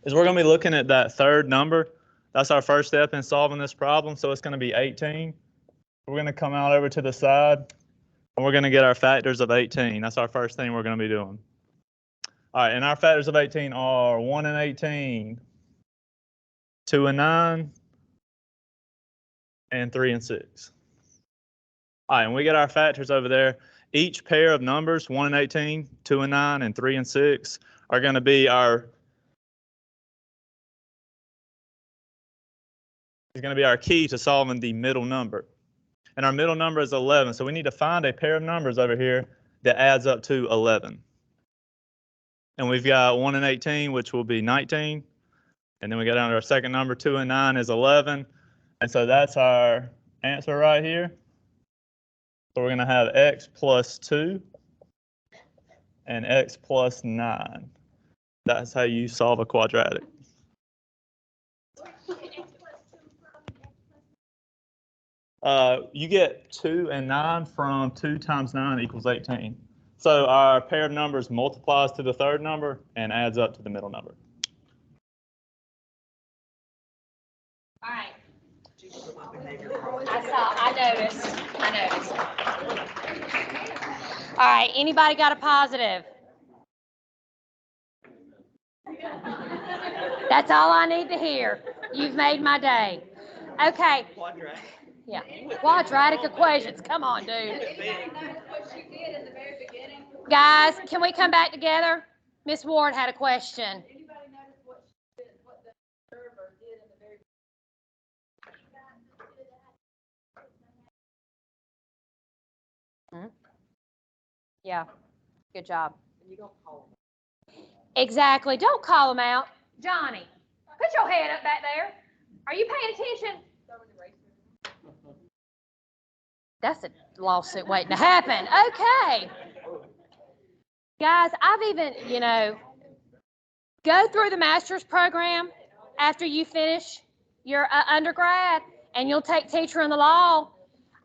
is we're going to be looking at that third number. That's our first step in solving this problem. So it's going to be 18. We're going to come out over to the side, and we're going to get our factors of 18. That's our first thing we're going to be doing. All right, and our factors of 18 are 1 and 18, 2 and 9, and 3 and 6. All right, and we get our factors over there. Each pair of numbers, 1 and 18, 2 and 9, and 3 and 6, are going to be our key to solving the middle number. And our middle number is 11, so we need to find a pair of numbers over here that adds up to 11. And we've got 1 and 18, which will be 19. And then we go down to our second number, 2 and 9 is 11. And so that's our answer right here. So we're going to have x plus 2 and x plus 9. That's how you solve a quadratic. You get 2 and 9 from 2 times 9 equals 18. So our pair of numbers multiplies to the third number and adds up to the middle number. All right. I noticed. All right, anybody got a positive? That's all I need to hear. You've made my day. Okay. Yeah. Quadratic equations. Come on, dude. Anybody knows what she did in the very beginning? Guys, can we come back together? Miss Ward had a question. Anybody notice what she did, what the server did in the very? Yeah, good job. Exactly. Don't call them out. Johnny, put your head up back there. Are you paying attention? That's a lawsuit waiting to happen. Okay. Guys, I've even, go through the master's program after you finish your undergrad, and you'll take teacher in the law.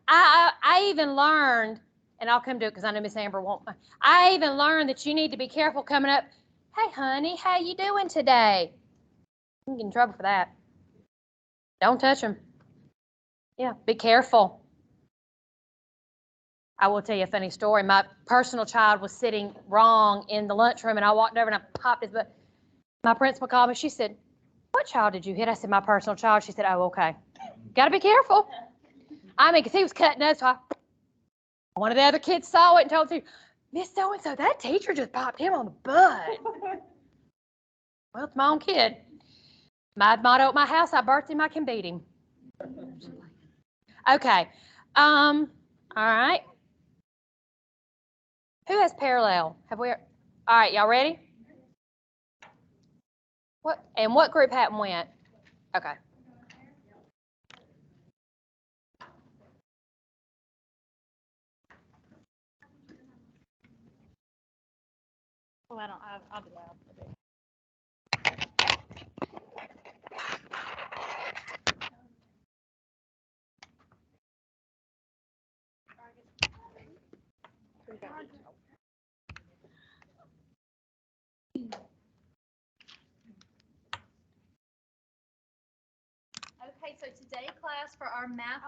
I even learned, and I'll come to it because I know Miss Amber won't. I even learned that you need to be careful coming up. Hey, honey, how you doing today? You can get in trouble for that. Don't touch them. Yeah, be careful. I will tell you a funny story. My personal child was sitting wrong in the lunchroom, and I walked over and I popped his butt. My principal called me. She said, "What child did you hit?" I said, "My personal child." She said, "Oh, okay. Got to be careful." I mean, because he was cutting us. So one of the other kids saw it and told the teacher, "Miss So-and-so, that teacher just popped him on the butt." Well, it's my own kid. My motto at my house, I birthed him, I can beat him. Okay. All right. Who has parallel? Have we? All right, y'all ready? What group hadn't went? Okay. Oh, I'll do that. Okay, so today class for our math,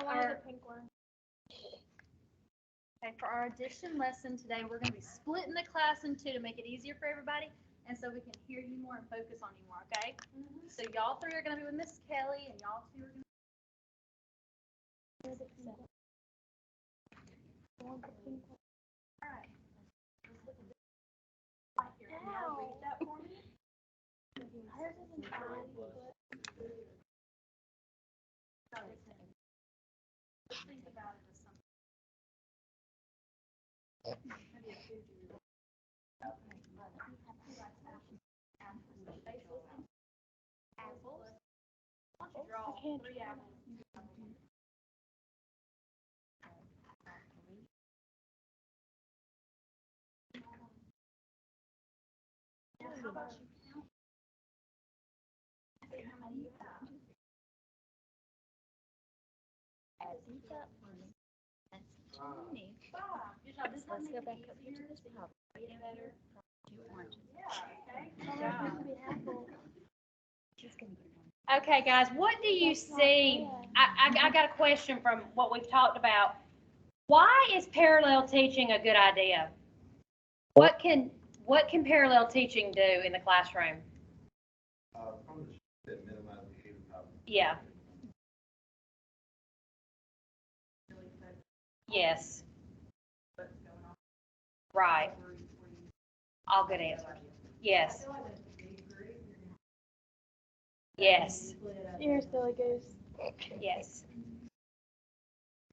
pink one. okay, for our addition lesson today, we're gonna be splitting the class in two to make it easier for everybody, and so we can hear you more and focus on you more, okay? So y'all three are gonna be with Miss Kelly, and y'all two are gonna. Alright. Right here, can y'all read that for me? Just think about it as something. Maybe a food you apples. Why don't you draw 3 apples? Now, how about you count? Say how many you have. Good job. Does that make it easier? Get better? Okay, guys, what do you see? I got a question from what we've talked about. Why is parallel teaching a good idea? What can parallel teaching do in the classroom? Yeah. Yes. Right. All good answers. Yes. Yes. You're silly goose. Yes.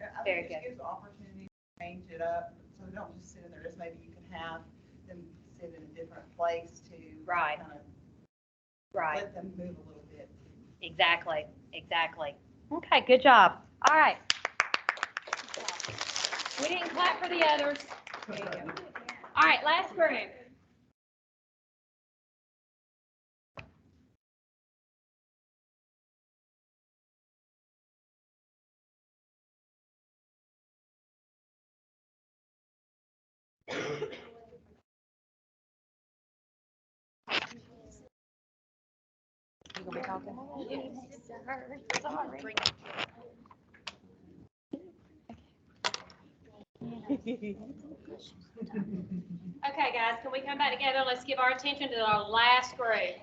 I Very think it just good. gives opportunity to change it up, so they don't just sit in there, just maybe you can have them sit in a different place to Right. kind of Right. let them move a little bit. Exactly. Okay, good job. All right. We didn't clap for the others. All right, last group. You gonna be talking? Sorry. Okay, guys, can we come back together? Let's give our attention to our last group.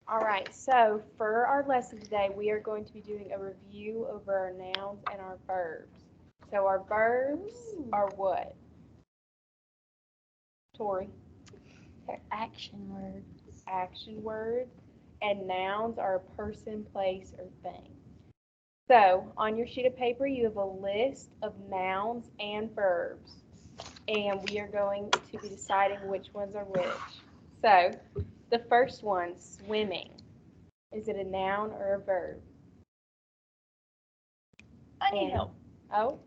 All right, so for our lesson today, we are going to be doing a review over our nouns and our verbs. So our verbs are what? Tori? They're action words. Action words. And nouns are a person, place, or thing. So on your sheet of paper, you have a list of nouns and verbs. And we are going to be deciding which ones are which. So the first one, swimming. Is it a noun or a verb? I need help. Oh,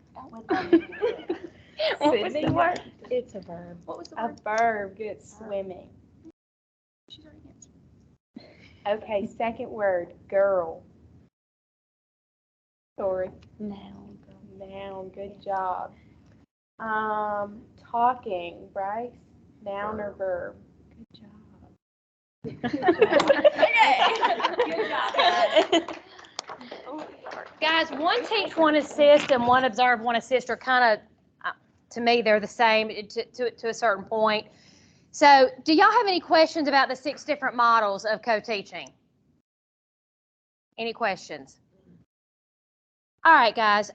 What was the word? it's a verb. What was the A word? verb, good, swimming. She's already answered. Okay, second word, girl. Sorry. Noun. Noun, good job. Talking, Bryce, noun or verb? Good job. Good job, guys. Guys, one teach, one assist, and one observe, one assist are kind of, to me, they're the same to a certain point. So do y'all have any questions about the 6 different models of co-teaching? Any questions? All right, guys.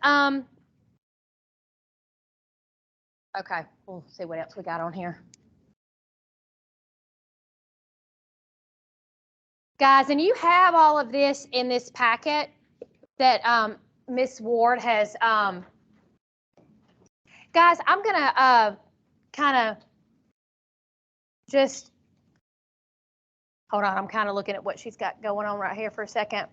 Okay, we'll see what else we got on here. Guys, and you have all of this in this packet that Miss Ward has. Guys, I'm gonna kind of just hold on. I'm kind of looking at what she's got going on right here for a second.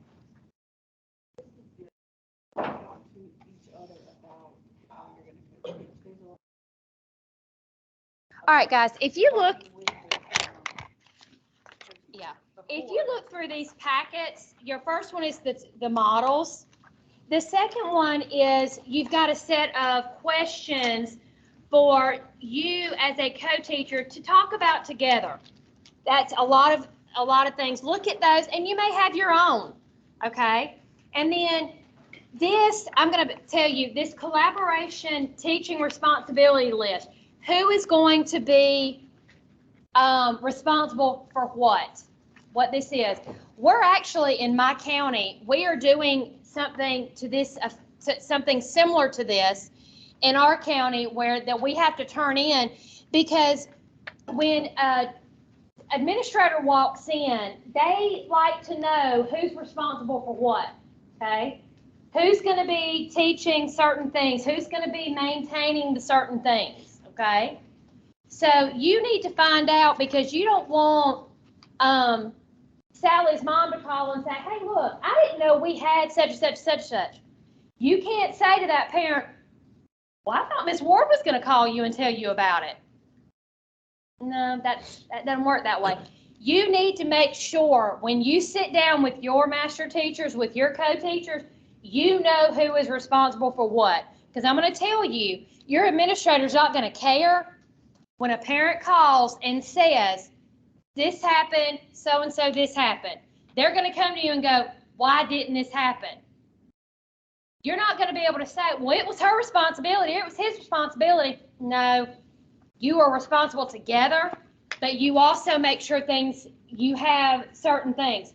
All right, guys, if you look, if you look through these packets, your first one is the models. The second one is you've got a set of questions for you as a co-teacher to talk about together. That's a lot of things. Look at those, and you may have your own, okay? And then this, I'm going to tell you, this collaboration teaching responsibility list. Who is going to be responsible for what? What this is. We're actually, in my county, we are doing something to this, something similar to this in our county where that we have to turn in, because when an administrator walks in, they like to know who's responsible for what, okay? Who's going to be teaching certain things? Who's going to be maintaining the certain things, okay? So you need to find out, because you don't want Sally's mom to call and say, hey, look, I didn't know we had such and such, such and such. You can't say to that parent, well, I thought Miss Ward was going to call you and tell you about it. No, that doesn't work that way. You need to make sure when you sit down with your master teachers, with your co-teachers, you know who is responsible for what. Because I'm going to tell you, your administrator's not going to care when a parent calls and says, this happened, so-and-so this happened. They're going to come to you and go, why didn't this happen? You're not going to be able to say, well, it was her responsibility, it was his responsibility. No, you are responsible together, but you also make sure you have certain things.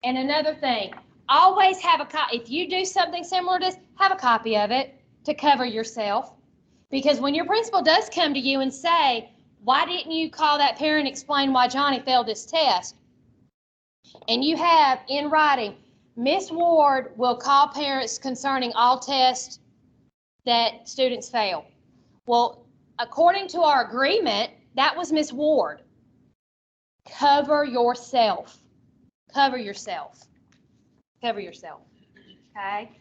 And another thing, always have a copy. If you do something similar to this, have a copy of it to cover yourself. Because when your principal does come to you and say, why didn't you call that parent and explain why Johnny failed this test? And you have in writing, Miss Ward will call parents concerning all tests that students fail. Well, according to our agreement, that was Miss Ward. Cover yourself. Cover yourself. Cover yourself. Okay?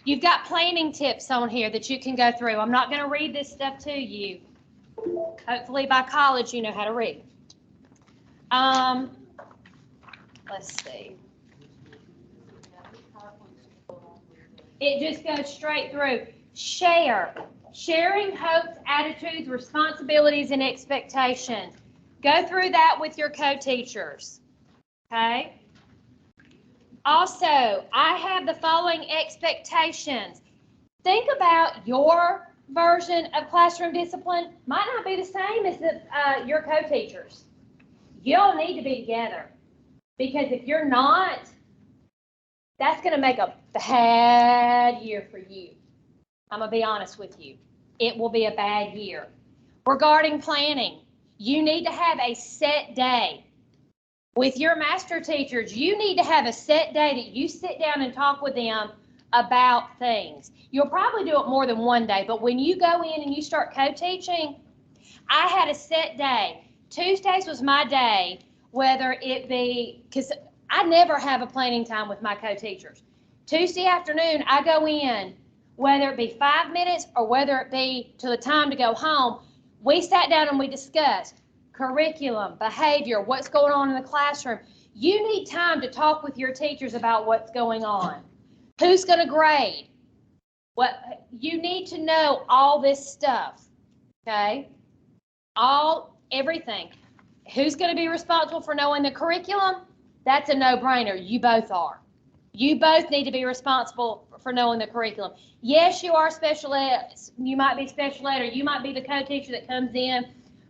You've got planning tips on here that you can go through. I'm not going to read this stuff to you. Hopefully by college you know how to read. Let's see. It just goes straight through. Sharing hopes, attitudes, responsibilities, and expectations. Go through that with your co-teachers. Okay? Also, I have the following expectations. Think about your version of classroom discipline. Might not be the same as your co-teachers. You all need to be together. Because if you're not, that's going to make a bad year for you. I'm going to be honest with you. It will be a bad year. Regarding planning, you need to have a set day. With your master teachers, you need to have a set day that you sit down and talk with them about things. You'll probably do it more than one day, but when you go in and you start co-teaching, I had a set day. Tuesdays was my day, whether it be, because I never have a planning time with my co-teachers. Tuesday afternoon, I go in, whether it be 5 minutes or whether it be to the time to go home, we sat down and we discussed curriculum, behavior, what's going on in the classroom. You need time to talk with your teachers about what's going on. Who's going to grade? You need to know all this stuff, okay? Everything. Who's going to be responsible for knowing the curriculum? That's a no-brainer. You both are. You both need to be responsible for knowing the curriculum. Yes, you are special ed. You might be special ed, or you might be the co-teacher that comes in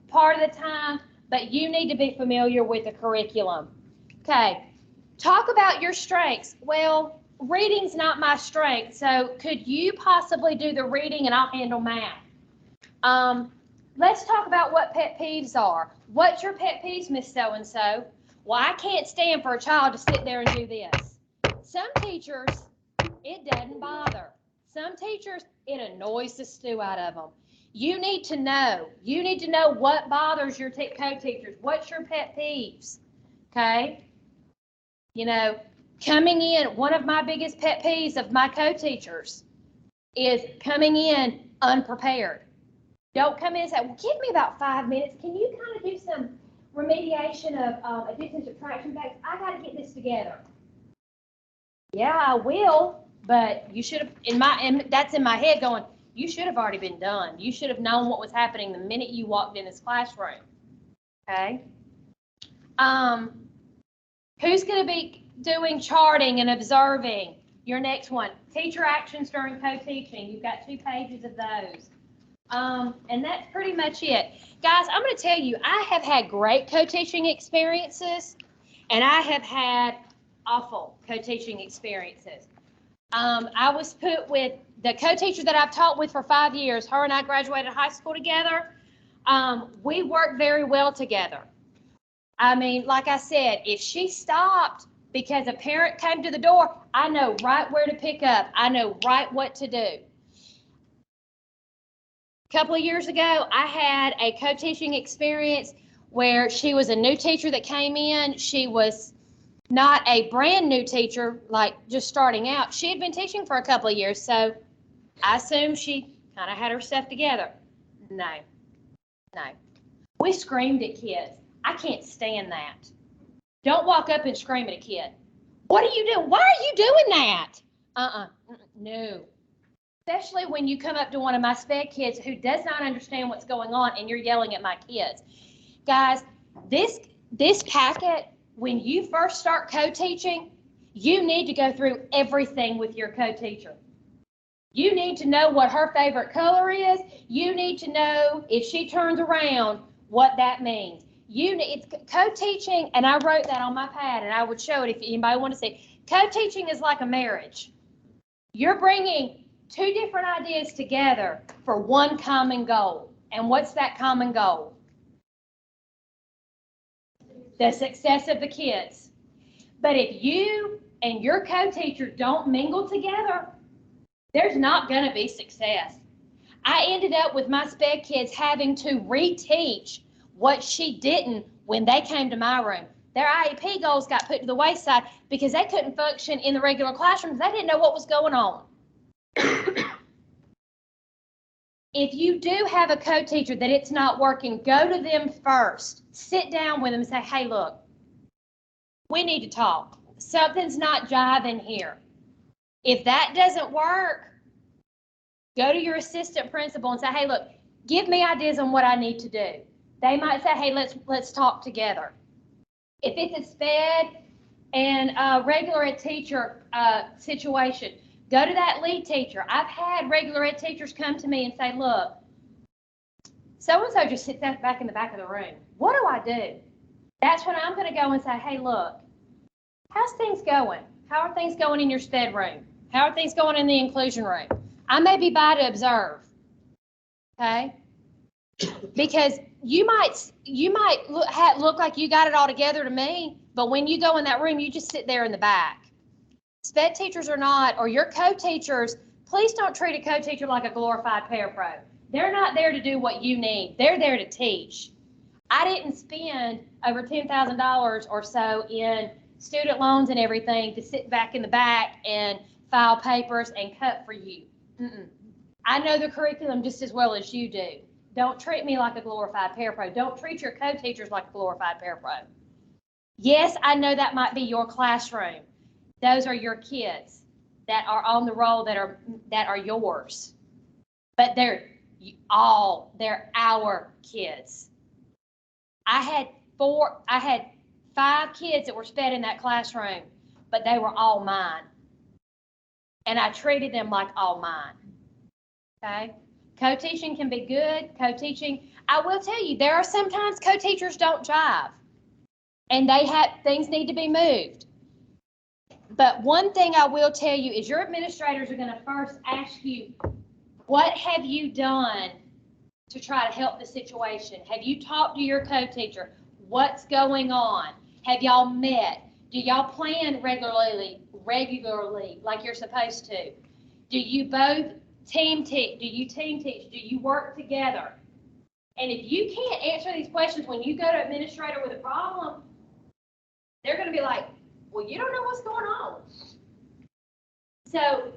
part of the time, but you need to be familiar with the curriculum. Okay, talk about your strengths. Well, reading's not my strength, so could you possibly do the reading and I'll handle math? Let's talk about what pet peeves are. What's your pet peeves, Miss So-and-so? Well, I can't stand for a child to sit there and do this. Some teachers, it doesn't bother. Some teachers, it annoys the stew out of them. You need to know. You need to know what bothers your co-teachers. What's your pet peeves? Okay? You know, coming in, one of my biggest pet peeves of my co-teachers is coming in unprepared. Don't come in and say, well, give me about 5 minutes. Can you kind of do some remediation of addition, subtraction facts? I got to get this together. Yeah, I will, but you should have, that's in my head going, you should have already been done. You should have known what was happening the minute you walked in this classroom. Okay? Who's going to be doing charting and observing? Your next one, teacher actions during co-teaching. You've got 2 pages of those. And that's pretty much it. Guys, I'm going to tell you, I have had great co-teaching experiences, and I have had awful co-teaching experiences. I was put with the co-teacher that I've taught with for 5 years. Her and I graduated high school together. We worked very well together. I mean, like I said, if she stopped because a parent came to the door, I know right where to pick up. I know right what to do. A couple of years ago, I had a co-teaching experience where she was a new teacher that came in. She was not a brand new teacher, like just starting out. She had been teaching for a couple of years, so I assumed she kind of had her stuff together. No. We screamed at kids. I can't stand that. Don't walk up and scream at a kid. What are you doing? Why are you doing that? No. Especially when you come up to one of my sped kids who does not understand what's going on and you're yelling at my kids. Guys, this packet, when you first start co-teaching, you need to go through everything with your co-teacher. You need to know what her favorite color is. You need to know if she turns around, what that means. It's co-teaching, and I wrote that on my pad, and I would show it if anybody wanted to see. Co-teaching is like a marriage. You're bringing 2 different ideas together for one common goal. And what's that common goal? The success of the kids. But if you and your co-teacher don't mingle together, there's not going to be success. I ended up with my sped kids having to reteach what she didn't when they came to my room. Their IEP goals got put to the wayside because they couldn't function in the regular classrooms. They didn't know what was going on. If you do have a co-teacher that it's not working, go to them first. Sit down with them and say, hey, look, we need to talk. Something's not jiving here. If that doesn't work, go to your assistant principal and say, hey, look, give me ideas on what I need to do. They might say, hey, let's talk together. If it's a sped and a regular ed teacher situation, go to that lead teacher. I've had regular ed teachers come to me and say, look, so-and-so just sits back in the back of the room. What do I do? That's when I'm going to go and say, hey, look, How's things going? How are things going in your STED room? How are things going in the inclusion room? I may be by to observe, okay? Because you might look like you got it all together to me, but when you go in that room, you just sit there in the back. SPED teachers or not, or your co-teachers, please don't treat a co-teacher like a glorified parapro. They're not there to do what you need. They're there to teach. I didn't spend over $10,000 or so in student loans and everything to sit back in the back and file papers and cut for you. I know the curriculum just as well as you do. Don't treat me like a glorified parapro. Don't treat your co-teachers like a glorified parapro. Yes, I know that might be your classroom. Those are your kids that are on the roll that are yours. But they're our kids. I had 5 kids that were SPED in that classroom, but they were all mine. And I treated them like all mine. Okay? Co-teaching can be good. Co-teaching, I will tell you, there are sometimes co-teachers don't jive. And things need to be moved. But one thing I will tell you is your administrators are going to first ask you, what have you done to try to help the situation? Have you talked to your co-teacher? What's going on? Have y'all met? Do y'all plan regularly like you're supposed to? Do you both team teach? Do you team teach? Do you work together? And if you can't answer these questions when you go to administrator with a problem, they're going to be like, well, you don't know what's going on. So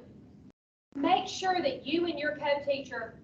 make sure that you and your co-teacher